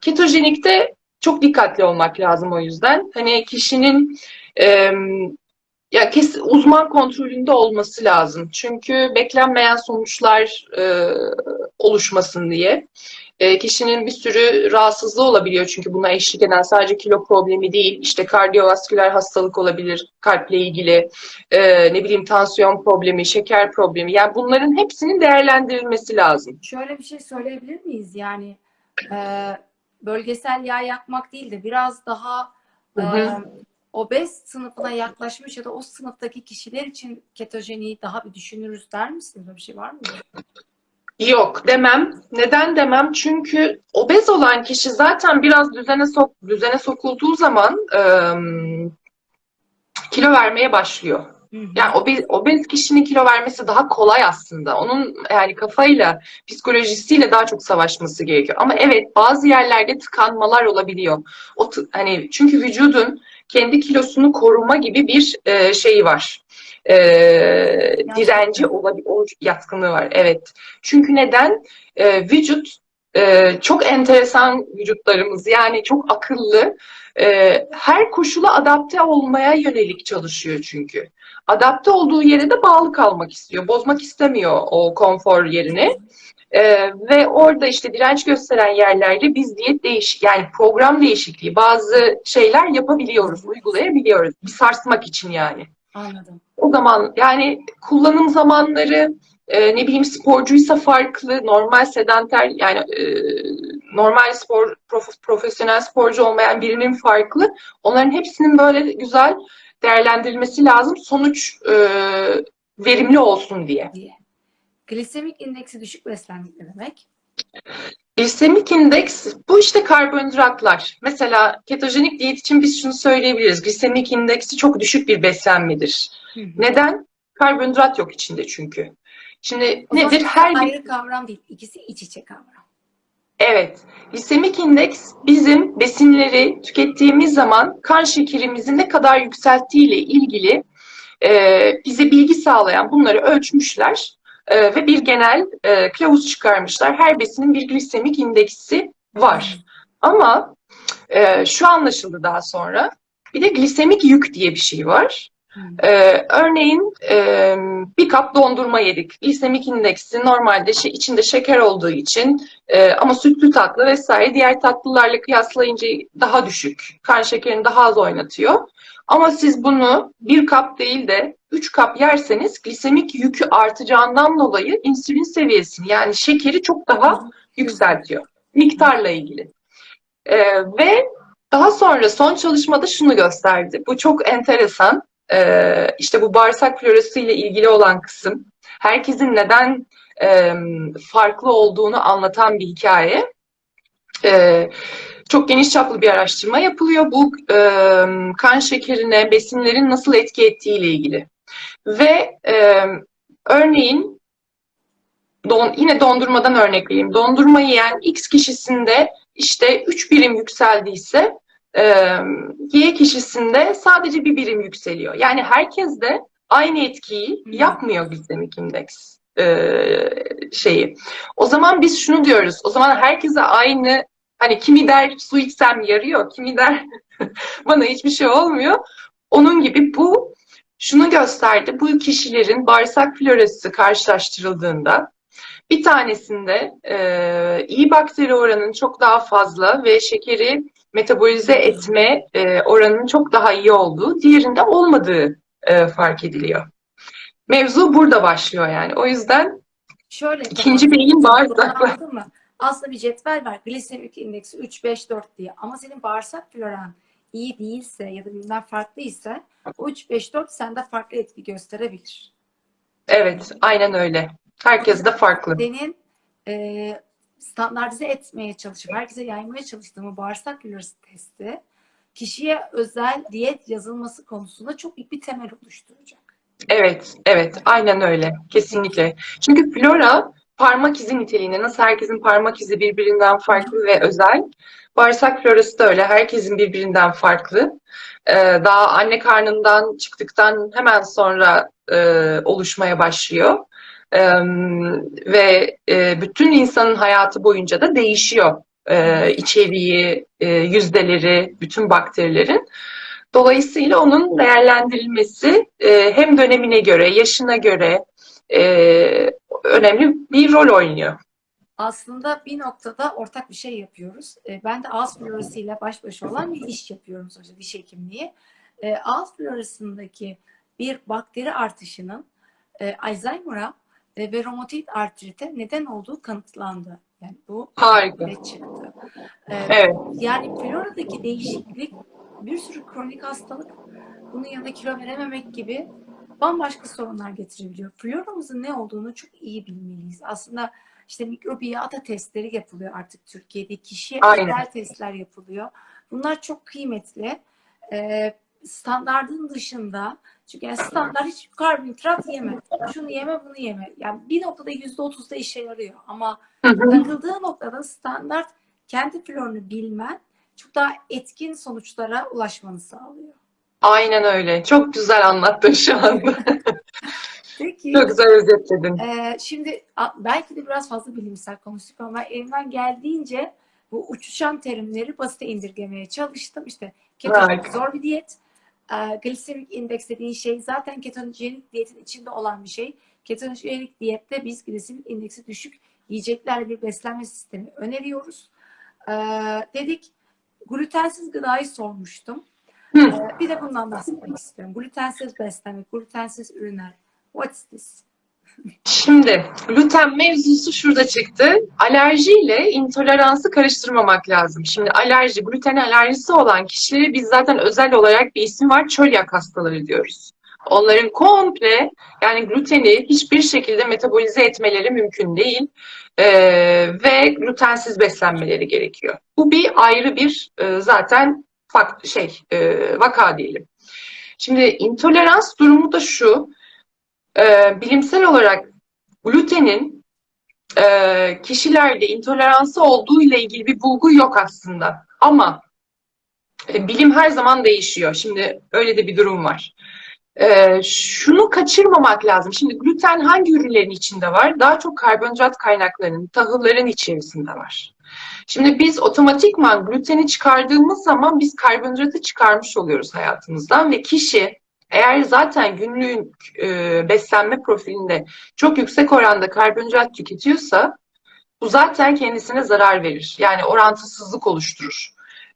Ketojenikte çok dikkatli olmak lazım o yüzden. Hani kişinin e, ya uzman kontrolünde olması lazım. Çünkü beklenmeyen sonuçlar oluşmasın diye. Kişinin bir sürü rahatsızlığı olabiliyor çünkü buna eşlik eden sadece kilo problemi değil, işte kardiyovasküler hastalık olabilir, kalple ilgili, ne bileyim tansiyon problemi, şeker problemi. Yani bunların hepsinin değerlendirilmesi lazım. Şöyle bir şey söyleyebilir miyiz? Yani e, bölgesel yağ yakmak değil de biraz daha Hı hı. obez sınıfına yaklaşmış ya da o sınıftaki kişiler için ketojeniyi daha bir düşünürüz der misiniz? Böyle bir şey var mı? Yok demem. Neden demem? Çünkü obez olan kişi zaten biraz düzene sokulduğu zaman kilo vermeye başlıyor. Yani obez kişinin kilo vermesi daha kolay aslında. Onun yani kafayla, psikolojisiyle daha çok savaşması gerekiyor. Ama evet bazı yerlerde tıkanmalar olabiliyor. Hani çünkü vücudun kendi kilosunu koruma gibi bir şeyi var. E, direnci olabilir, o yatkınlığı var. Evet. Çünkü neden? Vücut çok enteresan vücutlarımız yani çok akıllı. Her koşula adapte olmaya yönelik çalışıyor çünkü. Adapte olduğu yere de bağlı kalmak istiyor. Bozmak istemiyor o konfor yerini. Ve orada işte direnç gösteren yerlerde biz yani program değişikliği bazı şeyler yapabiliyoruz, uygulayabiliyoruz. Bir sarsmak için yani. Anladım. O zaman yani kullanım zamanları, ne bileyim, sporcuysa farklı, normal sedanter yani normal profesyonel sporcu olmayan birinin farklı. Onların hepsinin böyle güzel değerlendirilmesi lazım. Sonuç verimli olsun diye. Diye. Glisemik indeksi düşük beslenmek ne demek? Glisemik indeks bu işte karbonhidratlar. Mesela ketojenik diyet için biz şunu söyleyebiliriz. Glisemik indeksi çok düşük bir beslenmedir. Hı hı. Neden? Karbonhidrat yok içinde çünkü. Şimdi O zaman nedir? ikisi Her bir ayrı kavram değil. İkisi iç içe kavram. evet. Glisemik indeks bizim besinleri tükettiğimiz zaman kan şekerimizi ne kadar yükselttiği ile ilgili bize bilgi sağlayan bunları ölçmüşler ve bir genel kılavuz çıkarmışlar. Her besinin bir glisemik indeksi Hı hı. var. Ama şu anlaşıldı daha sonra. Bir de glisemik yük diye bir şey var. Hı. Örneğin bir kap dondurma yedik. Glisemik indeksi normalde içinde şeker olduğu için ama sütlü tatlı vesaire diğer tatlılarla kıyaslayınca daha düşük. Kan şekerini daha az oynatıyor. Ama siz bunu bir kap değil de 3 kap yerseniz glisemik yükü artacağından dolayı insülin seviyesini yani şekeri çok daha Hızlı. yükseltiyor. Miktarla ilgili. Ve daha sonra son çalışmada şunu gösterdi. Bu çok enteresan. İşte bu bağırsak florası ile ilgili olan kısım. Herkesin neden farklı olduğunu anlatan bir hikaye. Çok geniş çaplı bir araştırma yapılıyor. Bu kan şekerine besinlerin nasıl etki ettiği ile ilgili. Ve örneğin yine dondurmadan örnek vereyim. Dondurma yiyen X kişisinde işte 3 birim yükseldiyse e, Y kişisinde sadece bir birim yükseliyor. Yani herkes de aynı etkiyi yapmıyor glisemik indeks şeyi. O zaman biz şunu diyoruz. O zaman herkese aynı, hani kimi der su içsem yarıyor, kimi der bana hiçbir şey olmuyor. Onun gibi bu şunu gösterdi. Bu kişilerin bağırsak florası karşılaştırıldığında bir tanesinde iyi bakteri oranının çok daha fazla ve şekeri metabolize etme oranının çok daha iyi olduğu, diğerinde olmadığı fark ediliyor. Mevzu burada başlıyor yani. O yüzden Şöyle ikinci telaffuz beyin edeceğim. Doğru bağırsaklar. anladın mı? Aslında bir cetvel var. Glisemik indeksi 3, 5, 4 diye. Ama senin bağırsak floran iyi değilse ya da birbirinden farklı ise o 3, 5, 4 sende farklı etki gösterebilir. Evet, aynen öyle. O Herkes de yüzden farklı. senin standartize etmeye çalışıp herkese yaymaya çalıştığım bağırsak florası testi kişiye özel diyet yazılması konusunda çok büyük bir temel oluşturacak. Evet, evet, aynen öyle. Peki. Kesinlikle. Çünkü flora parmak izi niteliğinde. Nasıl herkesin parmak izi birbirinden farklı ve özel. Bağırsak florası da öyle. Herkesin birbirinden farklı. Daha anne karnından çıktıktan hemen sonra oluşmaya başlıyor. Ve bütün insanın hayatı boyunca da değişiyor. İçeriği, yüzdeleri, bütün bakterilerin. Dolayısıyla onun değerlendirilmesi hem dönemine göre, yaşına göre e, önemli bir rol oynuyor. Aslında bir noktada ortak bir şey yapıyoruz. Ben de ağız florasıyla baş başa olan bir iş yapıyorum sonuçta diş hekimliği. Ağız florasındaki bir bakteri artışının Alzheimer'a ve romatoid artrite neden olduğu kanıtlandı. Yani bu Harika. çıktı. Evet, Yani floradaki değişiklik bir sürü kronik hastalık, bunun yanında kilo verememek gibi bambaşka sorunlar getirebiliyor. Floramızın ne olduğunu çok iyi bilmeliyiz. Aslında işte mikrobiyata testleri yapılıyor artık Türkiye'de. Kişiye aynen. özel testler yapılıyor. Bunlar çok kıymetli. Standardın dışında, çünkü yani standart hiç karbonhidrat yeme, şunu yeme, bunu yeme. Yani bir noktada %30'da işe yarıyor. Ama Hı hı. takıldığı noktada standart kendi florunu bilmen çok daha etkin sonuçlara ulaşmanı sağlıyor. Aynen öyle. Çok güzel anlattın şu anda. Çok Peki, güzel özetledin. şimdi belki de biraz fazla bilimsel konuştuk ama elimden geldiğince bu uçuşan terimleri basite indirgemeye çalıştım. İşte ketojenik Harika. zor bir diyet. Glisemik indeks dediğin şey zaten ketojenik diyetin içinde olan bir şey. Ketojenik diyette biz glisemik indeksi düşük yiyeceklerle bir beslenme sistemi öneriyoruz. Dedik, glutensiz gıdayı sormuştum. Hı. Bir de bundan bahsetmek istiyorum. Glutensiz beslenme, glutensiz ürünler. What's this? Şimdi gluten mevzusu şurada çıktı. Alerjiyle intoleransı karıştırmamak lazım. Şimdi alerji, gluten alerjisi olan kişilere biz zaten özel olarak bir isim var, çölyak hastaları diyoruz. Onların komple yani gluteni hiçbir şekilde metabolize etmeleri mümkün değil. Ve glutensiz beslenmeleri gerekiyor. Bu bir ayrı bir zaten vaka diyelim. Şimdi intolerans durumu da şu, bilimsel olarak glutenin kişilerde intoleransı olduğu ile ilgili bir bulgu yok aslında. Ama bilim her zaman değişiyor. Şimdi öyle de bir durum var. Şunu kaçırmamak lazım. Şimdi gluten hangi ürünlerin içinde var? Daha çok karbonhidrat kaynaklarının, tahılların içerisinde var. Şimdi biz otomatikman gluteni çıkardığımız zaman biz karbonhidratı çıkarmış oluyoruz hayatımızdan ve kişi eğer zaten günlük beslenme profilinde çok yüksek oranda karbonhidrat tüketiyorsa bu zaten kendisine zarar verir. Yani orantısızlık oluşturur.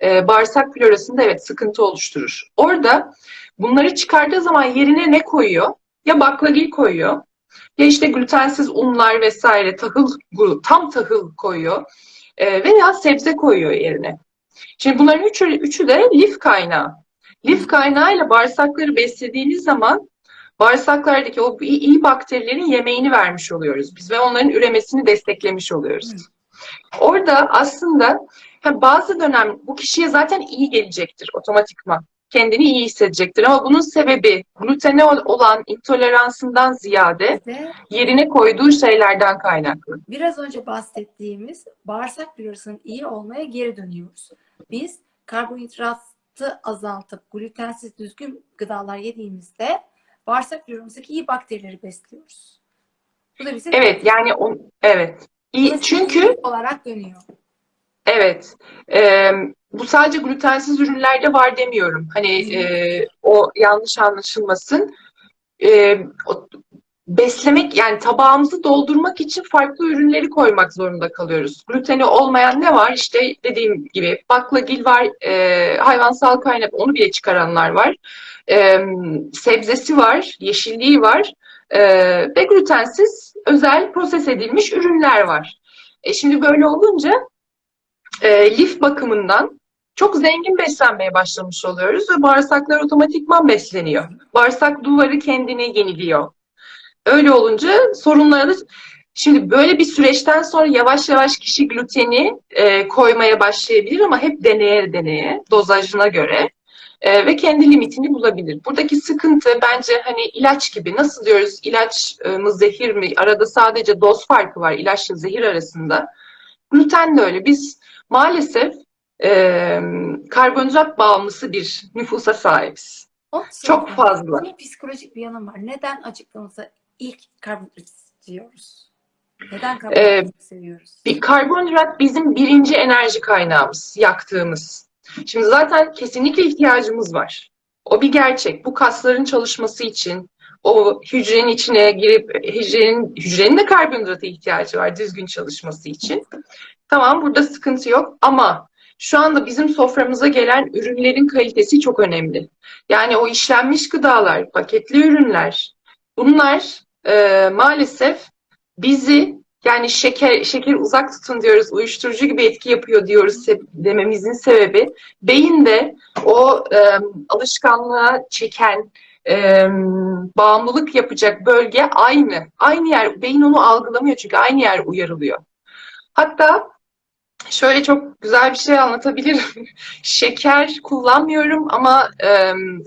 Bağırsak florasında evet sıkıntı oluşturur. Orada bunları çıkardığı zaman yerine ne koyuyor? Ya baklagil koyuyor ya işte glutensiz unlar vesaire tam tahıl koyuyor veya sebze koyuyor yerine. Şimdi bunların üçü de lif kaynağı. Lif kaynağıyla bağırsakları beslediğiniz zaman bağırsaklardaki o iyi bakterilerin yemeğini vermiş oluyoruz biz ve onların üremesini desteklemiş oluyoruz. Orada aslında bazı dönem bu kişiye zaten iyi gelecektir otomatikman. Kendini iyi hissedecektir ama bunun sebebi glutene olan intoleransından ziyade yerine koyduğu şeylerden kaynaklı. Biraz önce bahsettiğimiz bağırsak florasının iyi olmaya geri dönüyoruz. Biz karbonhidratı azaltıp glutensiz düzgün gıdalar yediğimizde bağırsak floramızdaki iyi bakterileri besliyoruz. Bu da bize evet yani evet. İyi, çünkü olarak dönüyor. evet. Bu sadece glutensiz ürünlerde var demiyorum. Hani o yanlış anlaşılmasın. Beslemek yani tabağımızı doldurmak için farklı ürünleri koymak zorunda kalıyoruz. Gluteni olmayan ne var? İşte dediğim gibi baklagil var, hayvansal kaynak onu bile çıkaranlar var. Sebzesi var, yeşilliği var ve glutensiz özel proses edilmiş ürünler var. Şimdi böyle olunca lif bakımından çok zengin beslenmeye başlamış oluyoruz ve bağırsaklar otomatikman besleniyor. Bağırsak duvarı kendini yeniliyor. Öyle olunca sorunlara da şimdi böyle bir süreçten sonra yavaş yavaş kişi gluteni koymaya başlayabilir ama hep deneye deneye dozajına göre ve kendi limitini bulabilir. Buradaki sıkıntı bence hani ilaç gibi nasıl diyoruz ilaç mı zehir mi arada sadece doz farkı var ilaçla zehir arasında. Gluten de öyle. Biz maalesef karbonhidrat bağımlısı bir nüfusa sahibiz. Çok fazla. Bunun psikolojik bir yanı var. Neden açıklamamıza ilk karbonhidrat diyoruz? Neden karbonhidrat seviyoruz? Karbonhidrat bizim birinci enerji kaynağımız, yaktığımız. Şimdi zaten kesinlikle ihtiyacımız var. O bir gerçek. Bu kasların çalışması için, o hücrenin içine girip hücrenin de karbonhidrata ihtiyacı var düzgün çalışması için. Tamam burada sıkıntı yok ama şu anda bizim soframıza gelen ürünlerin kalitesi çok önemli. Yani o işlenmiş gıdalar, paketli ürünler bunlar maalesef bizi yani şeker uzak tutun diyoruz, uyuşturucu gibi etki yapıyor diyoruz dememizin sebebi beyinde o alışkanlığa çeken bağımlılık yapacak bölge aynı. Aynı yer, beyin onu algılamıyor çünkü aynı yer uyarılıyor. Hatta şöyle çok güzel bir şey anlatabilirim. Şeker kullanmıyorum ama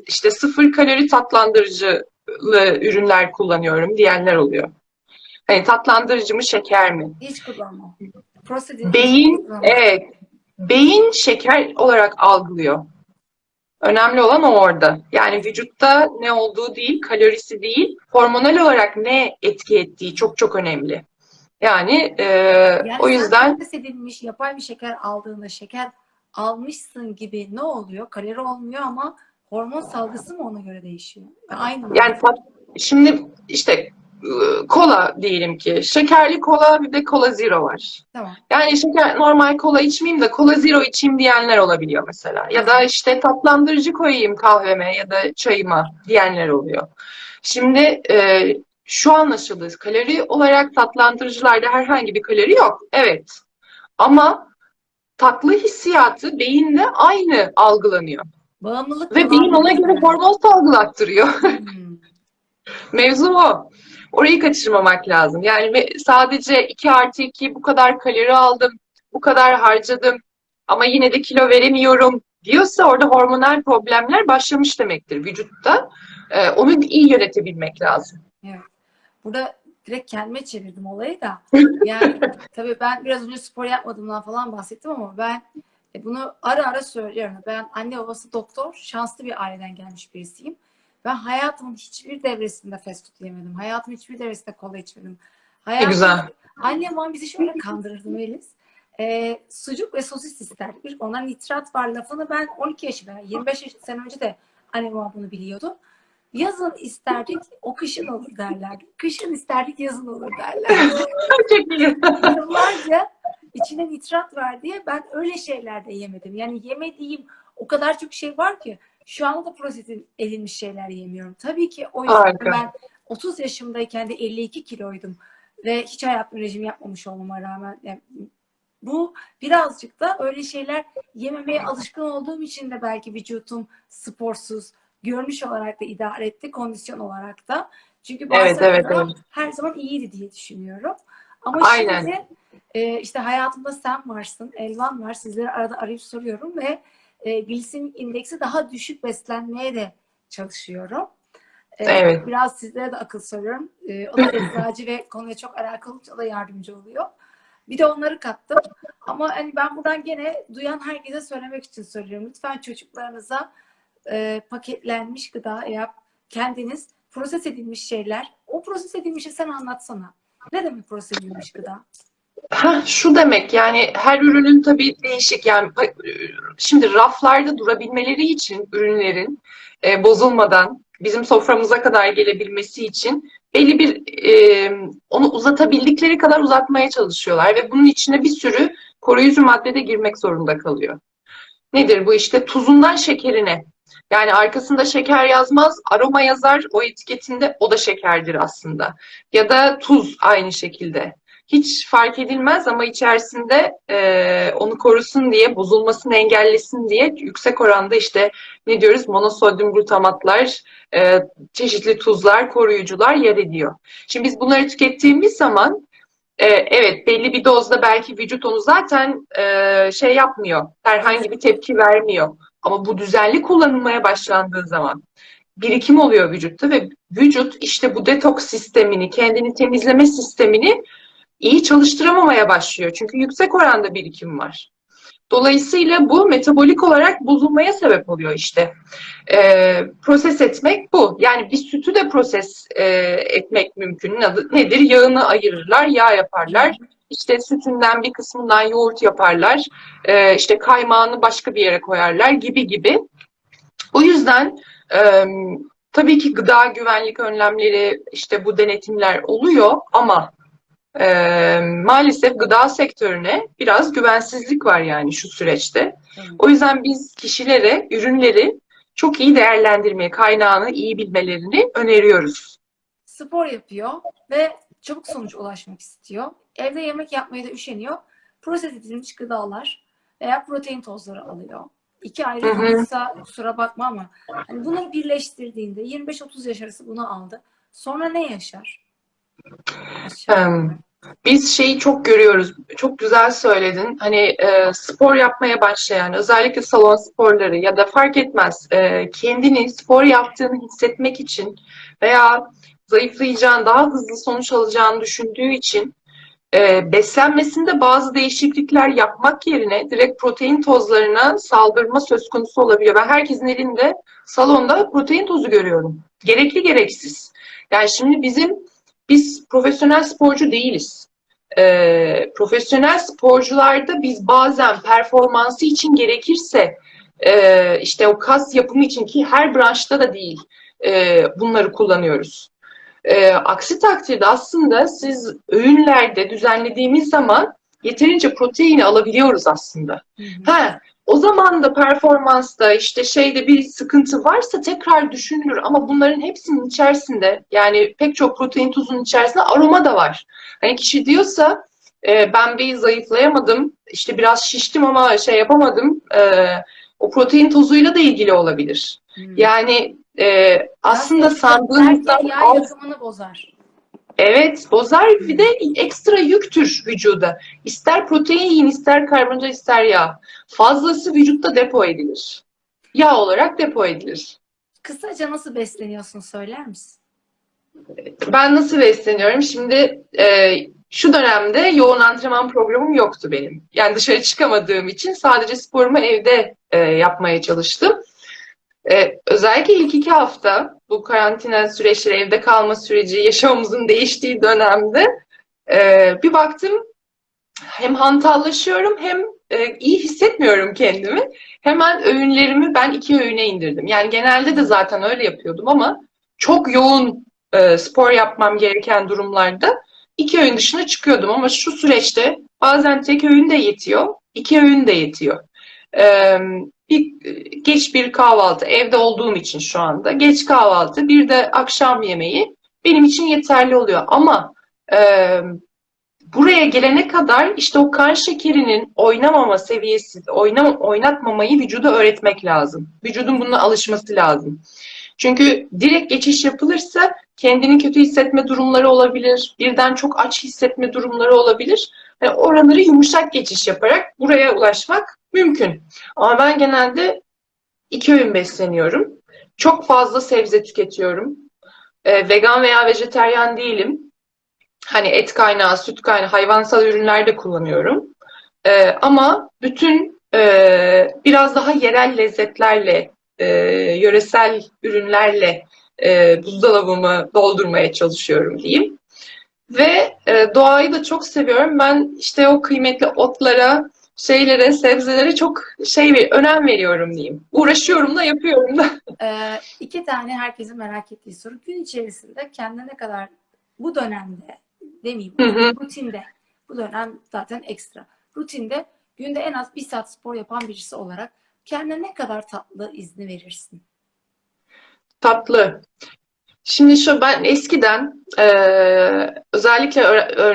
işte 0 kalori tatlandırıcılı ürünler kullanıyorum diyenler oluyor. Hani tatlandırıcı mı şeker mi? Hiç kullanmam. Evet, beyin şeker olarak algılıyor. Önemli olan o orada. Yani vücutta ne olduğu değil, kalorisi değil, hormonal olarak ne etki ettiği çok çok önemli. Yani o yüzden proses edilmiş yapay bir şeker aldığında şeker almışsın gibi ne oluyor? Kalori olmuyor ama hormon salgısı mı ona göre değişiyor? Aynı mı? yani şimdi işte kola diyelim ki. Şekerli kola, bir de kola zero var. Tamam. Yani normal kola içmeyeyim de kola zero içeyim diyenler olabiliyor mesela. Ya da işte tatlandırıcı koyayım kahveme ya da çayıma diyenler oluyor. Şimdi şu anlaşıldı. Kalori olarak tatlandırıcılarda herhangi bir kalori yok. Evet. Ama tatlı hissiyatı beyinde aynı algılanıyor. Bağımlılık Ve beyin ona yapabilir göre mi? hormon salgılattırıyor. Hmm. Mevzu o. Orayı kaçırmamak lazım. Yani sadece 2+2 bu kadar kalori aldım, bu kadar harcadım ama yine de kilo veremiyorum diyorsa orada hormonal problemler başlamış demektir vücutta. Onu iyi yönetebilmek lazım. Evet. Burada direkt kendime çevirdim olayı da. Yani tabii ben biraz önce spor yapmadığımdan falan bahsettim ama ben bunu ara ara söylüyorum. Ben anne babası doktor, şanslı bir aileden gelmiş birisiyim. Ben hayatımın hiçbir devresinde fast food yemedim. Hayatımın hiçbir devresinde kola içmedim. Ne Hayatım, güzel. annem babam bizi şöyle kandırırdı Melis. Sucuk ve sosis isterdik. Onların nitrat var lafını ben 12 yaşında, 25 sene önce de annem babam bunu biliyordu. Yazın isterdik, o kışın olur derlerdi. Kışın isterdik, yazın olur derlerdi. Çok iyi. Yıllarca içine nitrat var diye ben öyle şeyler de yemedim. Yani yemediğim o kadar çok şey var ki şu anda da proses edilmiş şeyler yemiyorum. Tabii ki o yüzden Harika. ben 30 yaşımdayken de 52 kiloydum ve hiç hayatım rejim yapmamış olmama rağmen yani bu birazcık da öyle şeyler yememeye alışkın olduğum için de belki vücutum sporsuz, görünüş olarak da idare etti, kondisyon olarak da. Çünkü Evet, evet, Barcelona evet. her zaman iyiydi diye düşünüyorum. Ama Aynen. şimdi işte hayatımda sen varsın, Elvan var. Sizleri arada arayıp soruyorum ve glisemik indeksi daha düşük beslenmeye de çalışıyorum. Evet. Biraz sizlere de akıl soruyorum. O da eczacı ve konuya çok alakalı olunca o da yardımcı oluyor. Bir de onları kattım. Ama hani ben buradan gene duyan herkese söylemek için söylüyorum. Lütfen çocuklarınıza paketlenmiş gıda yap. Kendiniz proses edilmiş şeyler. O proses edilmişi sen anlatsana. Ne demek proses edilmiş gıda? Şu demek yani her ürünün tabii değişik yani şimdi raflarda durabilmeleri için ürünlerin bozulmadan bizim soframıza kadar gelebilmesi için belli bir onu uzatabildikleri kadar uzatmaya çalışıyorlar ve bunun içine bir sürü koruyucu madde de girmek zorunda kalıyor. Nedir bu işte tuzundan şekerine. Yani arkasında şeker yazmaz, aroma yazar o etiketinde o da şekerdir aslında. Ya da tuz aynı şekilde. Hiç fark edilmez ama içerisinde onu korusun diye, bozulmasını engellesin diye yüksek oranda işte ne diyoruz monosodyum glutamatlar, çeşitli tuzlar, koruyucular yer ediyor. Şimdi biz bunları tükettiğimiz zaman evet belli bir dozda belki vücut onu zaten şey yapmıyor. Herhangi bir tepki vermiyor. Ama bu düzenli kullanılmaya başlandığı zaman birikim oluyor vücutta ve vücut işte bu detoks sistemini, kendini temizleme sistemini iyi çalıştıramamaya başlıyor. Çünkü yüksek oranda birikim var. Dolayısıyla bu metabolik olarak bozulmaya sebep oluyor işte. Proses etmek bu. Yani bir sütü de proses etmek mümkün. Nedir? Yağını ayırırlar, yağ yaparlar. İşte sütünden bir kısmından yoğurt yaparlar. İşte kaymağını başka bir yere koyarlar gibi gibi. O yüzden tabii ki gıda güvenlik önlemleri, işte bu denetimler oluyor ama maalesef gıda sektörüne biraz güvensizlik var yani şu süreçte. O yüzden biz kişilere ürünleri çok iyi değerlendirmeyi, kaynağını iyi bilmelerini öneriyoruz. Spor yapıyor ve çabuk sonuç ulaşmak istiyor. Evde yemek yapmaya da üşeniyor. Proses edilmiş gıdalar veya protein tozları alıyor. İki Hı ayrı hı. konuysa kusura bakma ama hani bunları birleştirdiğinde 25-30 yaş arası bunu aldı. Sonra ne yaşar? Aşağı Em, yukarı. Biz şeyi çok görüyoruz. Çok güzel söyledin. Hani spor yapmaya başlayan, özellikle salon sporları ya da fark etmez, kendini spor yaptığını hissetmek için veya zayıflayacağın, daha hızlı sonuç alacağını düşündüğü için beslenmesinde bazı değişiklikler yapmak yerine direkt protein tozlarına saldırma söz konusu olabiliyor. Ben herkesin elinde salonda protein tozu görüyorum. Gerekli gereksiz. Yani şimdi biz profesyonel sporcu değiliz. Profesyonel sporcularda biz bazen performansı için gerekirse işte o kas yapımı için ki her branşta da değil bunları kullanıyoruz. Aksi takdirde aslında siz öğünlerde düzenlediğimiz zaman yeterince proteini alabiliyoruz aslında. Hı hı. Ha, o zaman da performansta işte şeyde bir sıkıntı varsa tekrar düşünülür ama bunların hepsinin içerisinde yani pek çok protein tuzunun içerisinde aroma da var. Hani kişi diyorsa ben bir zayıflayamadım işte biraz şiştim ama şey yapamadım o protein tozuyla da ilgili olabilir. Hı. Yani Gaz aslında sandığımızdan erken yağ az. yakımını bozar. Evet, bozar Hı. bir de ekstra yüktür vücuda. İster protein yiyin, ister karbonhidrat, ister yağ. Fazlası vücutta depo edilir. Yağ olarak depo edilir. Kısaca nasıl besleniyorsun söyler misin? Ben nasıl besleniyorum? Şimdi şu dönemde yoğun antrenman programım yoktu benim. Yani dışarı çıkamadığım için sadece sporumu evde yapmaya çalıştım. Özellikle ilk 2 hafta bu karantina süreçleri, evde kalma süreci, yaşamımızın değiştiği dönemde bir baktım hem hantallaşıyorum hem iyi hissetmiyorum kendimi. Hemen öğünlerimi ben 2 öğüne indirdim. Yani genelde de zaten öyle yapıyordum ama çok yoğun spor yapmam gereken durumlarda 2 öğün dışına çıkıyordum. Ama şu süreçte bazen tek öğün de yetiyor, 2 öğün de yetiyor. E, bir geç bir kahvaltı evde olduğum için şu anda geç kahvaltı bir de akşam yemeği benim için yeterli oluyor. Ama e, buraya gelene kadar işte o kan şekerinin oynamama seviyesi, oynatmamayı vücuda öğretmek lazım. Vücudun buna alışması lazım. Çünkü direkt geçiş yapılırsa kendini kötü hissetme durumları olabilir, birden çok aç hissetme durumları olabilir. Yani oraları yumuşak geçiş yaparak buraya ulaşmak mümkün. Ama ben genelde 2 öğün besleniyorum. Çok fazla sebze tüketiyorum. Vegan veya vejeteryan değilim. Hani et kaynağı, süt kaynağı, hayvansal ürünler de kullanıyorum. Ama bütün biraz daha yerel lezzetlerle, yöresel ürünlerle buzdolabımı doldurmaya çalışıyorum diyeyim. Ve doğayı da çok seviyorum. Ben işte o kıymetli otlara, şeylere, sebzelere çok önem veriyorum diyeyim. Uğraşıyorum da yapıyorum da. 2 tane herkesin merak ettiği soru. Gün içerisinde kendine ne kadar bu dönemde demeyeyim Hı hı. rutinde bu dönem zaten ekstra. Rutinde günde en az 1 saat spor yapan birisi olarak kendine ne kadar tatlı izni verirsin? Tatlı. Şimdi ben eskiden özellikle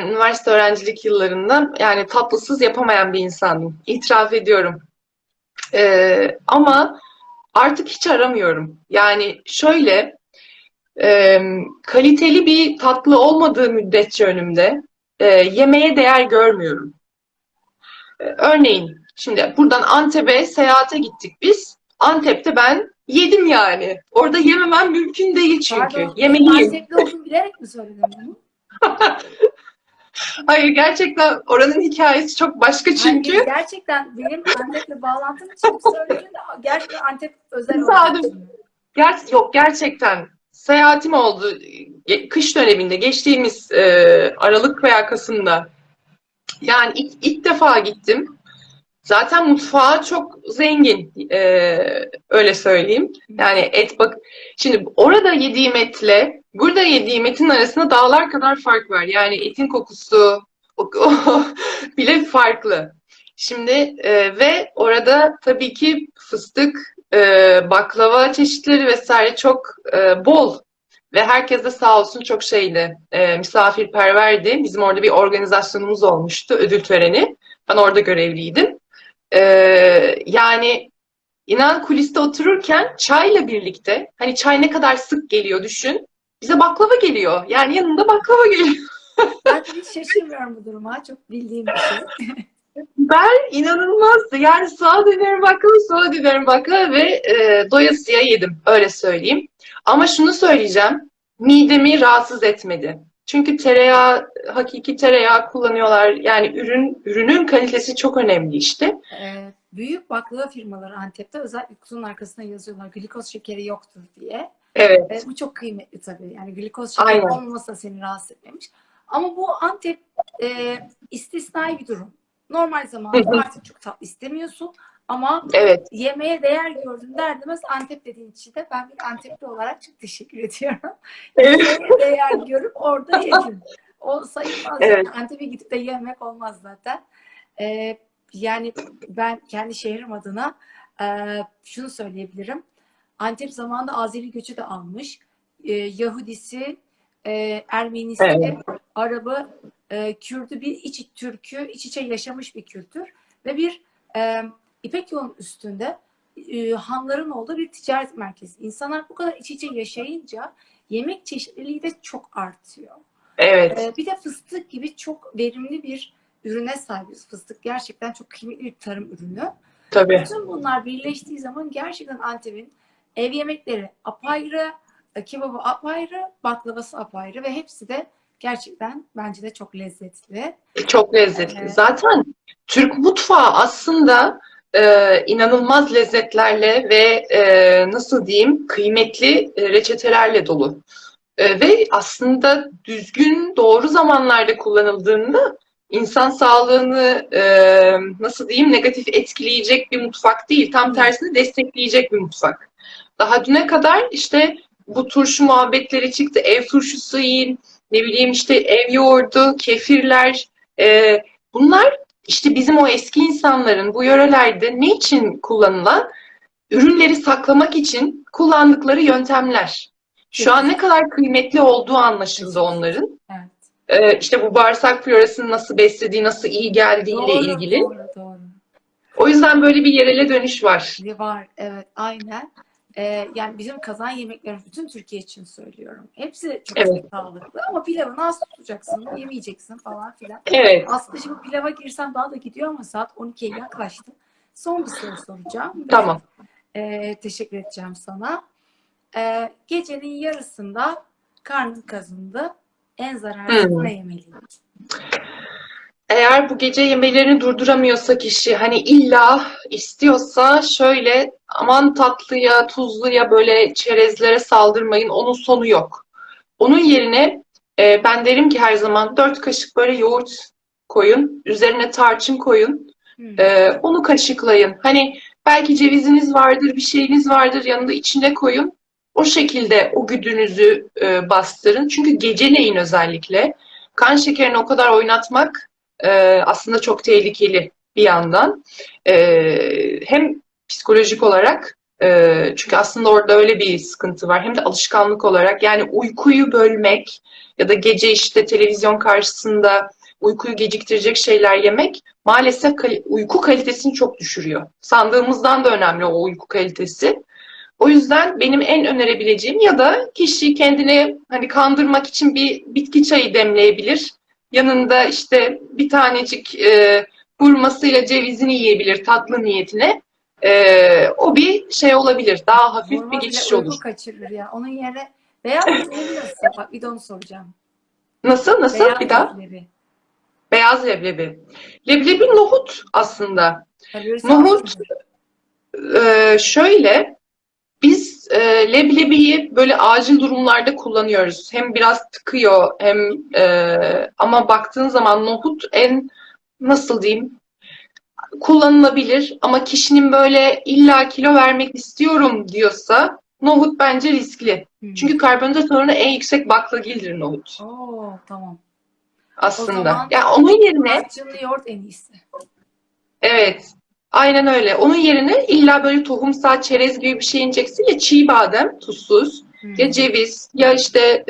üniversite öğrencilik yıllarında yani tatlısız yapamayan bir insandım. İtiraf ediyorum. Ama artık hiç aramıyorum. Yani şöyle kaliteli bir tatlı olmadığı müddetçe önümde yemeğe değer görmüyorum. Örneğin şimdi buradan Antep'e seyahate gittik biz. Antep'te ben yedim yani. Orada yememem mümkün değil çünkü. Pardon, benim Yemeliyim. Antepli olduğumu bilerek mi söyledin bunu? Hayır gerçekten oranın hikayesi çok başka çünkü. Hayır, gerçekten benim Antep'le bağlantım için söyledin de gerçekten Antep özel olduğu Tesadüf. için mi? Yok gerçekten seyahatim oldu. Kış döneminde geçtiğimiz Aralık veya Kasım'da. Yani ilk defa gittim. Zaten mutfağı çok zengin. Öyle söyleyeyim. Yani et bak. Şimdi orada yediğim etle burada yediğim etin arasında dağlar kadar fark var. Yani etin kokusu o bile farklı. Şimdi ve orada tabii ki fıstık, baklava çeşitleri vesaire çok bol. Ve herkes de sağ olsun çok şeydi, misafirperverdi. Bizim orada bir organizasyonumuz olmuştu, ödül töreni. Ben orada görevliydim. Yani inan kuliste otururken çayla birlikte, hani çay ne kadar sık geliyor düşün. Bize baklava geliyor. Yani yanında baklava geliyor. Ben hiç şaşırmıyorum bu duruma. Çok bildiğim bir şey. Ben inanılmazdı. Yani sağa dönerim baklava, sola dönerim baklava ve doyasıya yedim. Öyle söyleyeyim. Ama şunu söyleyeceğim. Midemi rahatsız etmedi. Çünkü tereyağı, hakiki tereyağı kullanıyorlar. Yani ürünün kalitesi çok önemli işte. Büyük baklava firmaları Antep'te özellikle kutunun arkasına yazıyorlar glikoz şekeri yoktur diye. Evet, Bu çok kıymetli tabii. Yani glikoz şekeri aynen. olmasa da seni rahatsız etmemiş. Ama bu Antep istisnai bir durum. Normal Hı zamanda hı, artık çok tatlı istemiyorsun. Ama Evet. yemeğe değer gördüm derdimiz Antep dediğin için de ben bir Antepli olarak çok teşekkür ediyorum. Evet. Yemeğe değer görüp orada yedim. O sayılmaz Evet. yani. Antep'e gidip de yemek olmaz zaten. Yani ben kendi şehrim adına şunu söyleyebilirim. Antep zamanında Azeri göçü de almış. Yahudisi, Ermenisi, Evet. Arabı, Kürdü, bir Türk'ü iç içe yaşamış bir kültür ve bir e, İpek yolunun üstünde hanların olduğu bir ticaret merkezi. İnsanlar bu kadar iç içe yaşayınca yemek çeşitliliği de çok artıyor. Evet. Bir de fıstık gibi çok verimli bir ürüne sahibiz. Fıstık gerçekten çok kıymetli bir tarım ürünü. Tabii. Bütün bunlar birleştiği zaman gerçekten Antep'in ev yemekleri apayrı, kebabı apayrı, baklavası apayrı ve hepsi de gerçekten bence de çok lezzetli. Çok lezzetli. Ee, Zaten Türk mutfağı aslında inanılmaz lezzetlerle ve nasıl diyeyim kıymetli reçetelerle dolu. Ve aslında düzgün, doğru zamanlarda kullanıldığında insan sağlığını nasıl diyeyim negatif etkileyecek bir mutfak değil. Tam değil. tersine destekleyecek bir mutfak. Daha düne kadar işte bu turşu muhabbetleri çıktı. Ev turşusu yiyin, ne bileyim işte ev yoğurdu, kefirler. Bunlar işte bizim o eski insanların bu yörelerde ne için kullanılan ürünleri saklamak için kullandıkları yöntemler. Şu an Kesin. ne kadar kıymetli olduğu anlaşıldı Kesinlikle. onların. Evet. İşte bu bağırsak florasını nasıl beslediği, nasıl iyi geldiğiyle Doğru, ilgili. doğru, doğru. O yüzden böyle bir yerele dönüş var. Var, evet, aynen. Yani bizim kazan yemeklerimiz bütün Türkiye için söylüyorum. Hepsi çok çok Evet, sağlıklı ama pilavını az tutacaksın, yemeyeceksin falan filan. evet, Aslında şimdi pilava girsem daha da gidiyor ama saat 12'ye yaklaştı. Son bir soru soracağım ve tamam. teşekkür edeceğim sana. Gecenin yarısında karnım kazındı. En zararsız Hmm. ne yemeliyim? Eğer bu gece yemelerini durduramıyorsa kişi hani illa istiyorsa şöyle aman tatlıya, tuzluya böyle çerezlere saldırmayın. Onun sonu yok. Onun yerine ben derim ki her zaman 4 kaşık böyle yoğurt koyun. Üzerine tarçın koyun. Hmm. Onu kaşıklayın. Hani belki ceviziniz vardır, bir şeyiniz vardır yanında içine koyun. O şekilde o güdünüzü bastırın. Çünkü geceleyin özellikle kan şekerini o kadar oynatmak aslında çok tehlikeli bir yandan. Hem psikolojik olarak çünkü aslında orada öyle bir sıkıntı var. Hem de alışkanlık olarak yani uykuyu bölmek ya da gece işte televizyon karşısında uykuyu geciktirecek şeyler yemek maalesef uyku kalitesini çok düşürüyor. Sandığımızdan da önemli o uyku kalitesi. O yüzden benim en önerebileceğim ya da kişi kendini hani kandırmak için bir bitki çayı demleyebilir. Yanında işte bir tanecik hurmasıyla cevizini yiyebilir tatlı niyetine. O bir şey olabilir. Daha hafif bir Hurma bile geçiş olur. uyku kaçırır ya. Onun yerine beyaz leblebi nasıl? Bak bir de onu soracağım. Nasıl? Nasıl? Bir Beyaz daha. leblebi. Beyaz leblebi. Leblebi nohut aslında. Tabii birisi az Nohut mıdır? şöyle biz leblebiyi böyle acil durumlarda kullanıyoruz. Hem biraz tıkıyor hem ama baktığın zaman nohut en nasıl diyeyim kullanılabilir ama kişinin böyle illa kilo vermek istiyorum diyorsa nohut bence riskli. Hmm. Çünkü karbonhidrat oranı en yüksek baklagildir nohut Oo, tamam. O aslında. zaman Yani onun yerine tarçınlı yoğurt en iyisi. evet. Aynen öyle. Onun yerine illa böyle tohumsal çerez gibi bir şey ineceksin ya çiğ badem tuzsuz ya Hmm. ceviz ya işte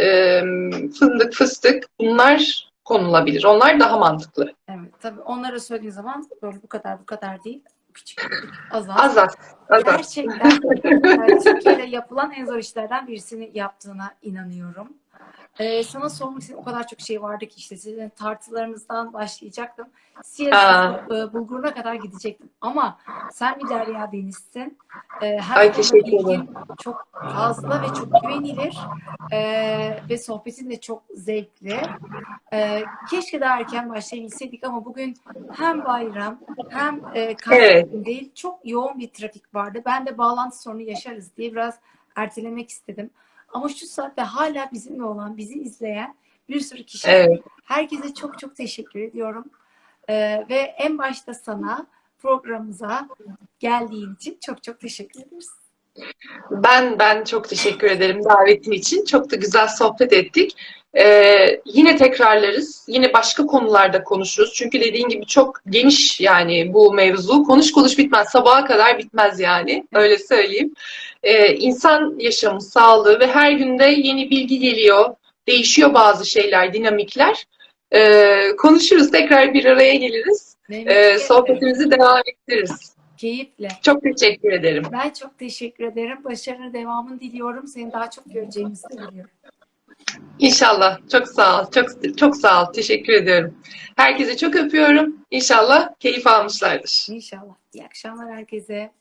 fındık fıstık bunlar konulabilir. Onlar daha mantıklı. Evet, tabii onlara söylediğin zaman böyle bu kadar bu kadar değil. Küçük küçük az az. Az az. Az az. Gerçekten Türkiye'de yapılan en zor işlerden birisini yaptığına inanıyorum. Sana sormak istediğim o kadar çok şey vardı ki işte sizin tartılarınızdan başlayacaktım. Siyasi Aa, bulguruna kadar gidecektim. Ama sen bir derya denizsin. Her ay konuda teşekkür ederim. bilgin çok fazla ve çok güvenilir. Ve sohbetin de çok zevkli. Keşke daha erken başlayabilseydik ama bugün hem bayram hem Evet, kandil değil çok yoğun bir trafik vardı. Ben de bağlantı sorunu yaşarız diye biraz ertelemek istedim. Ama şu saatte hala bizimle olan, bizi izleyen bir sürü kişi var. evet. Herkese çok çok teşekkür ediyorum. Ve en başta sana programımıza geldiğin için çok çok teşekkür ederiz. Ben çok teşekkür ederim davetin için. Çok da güzel sohbet ettik. Yine tekrarlarız. Yine başka konularda konuşuruz. Çünkü dediğin gibi çok geniş yani bu mevzu. Konuş konuş bitmez. Sabaha kadar bitmez yani. Öyle söyleyeyim. İnsan yaşamı, sağlığı ve her günde yeni bilgi geliyor. Değişiyor bazı şeyler, dinamikler. Konuşuruz. Tekrar bir araya geliriz. Sohbetimizi devam ettiririz. Keyifle. Çok teşekkür ederim. Ben çok teşekkür ederim. Başarının devamını diliyorum. Seni daha çok göreceğimizi de biliyorum. İnşallah. Çok sağ ol. Çok sağ ol. Teşekkür ediyorum. Herkese çok öpüyorum. İnşallah keyif almışlardır. İnşallah. İyi akşamlar herkese.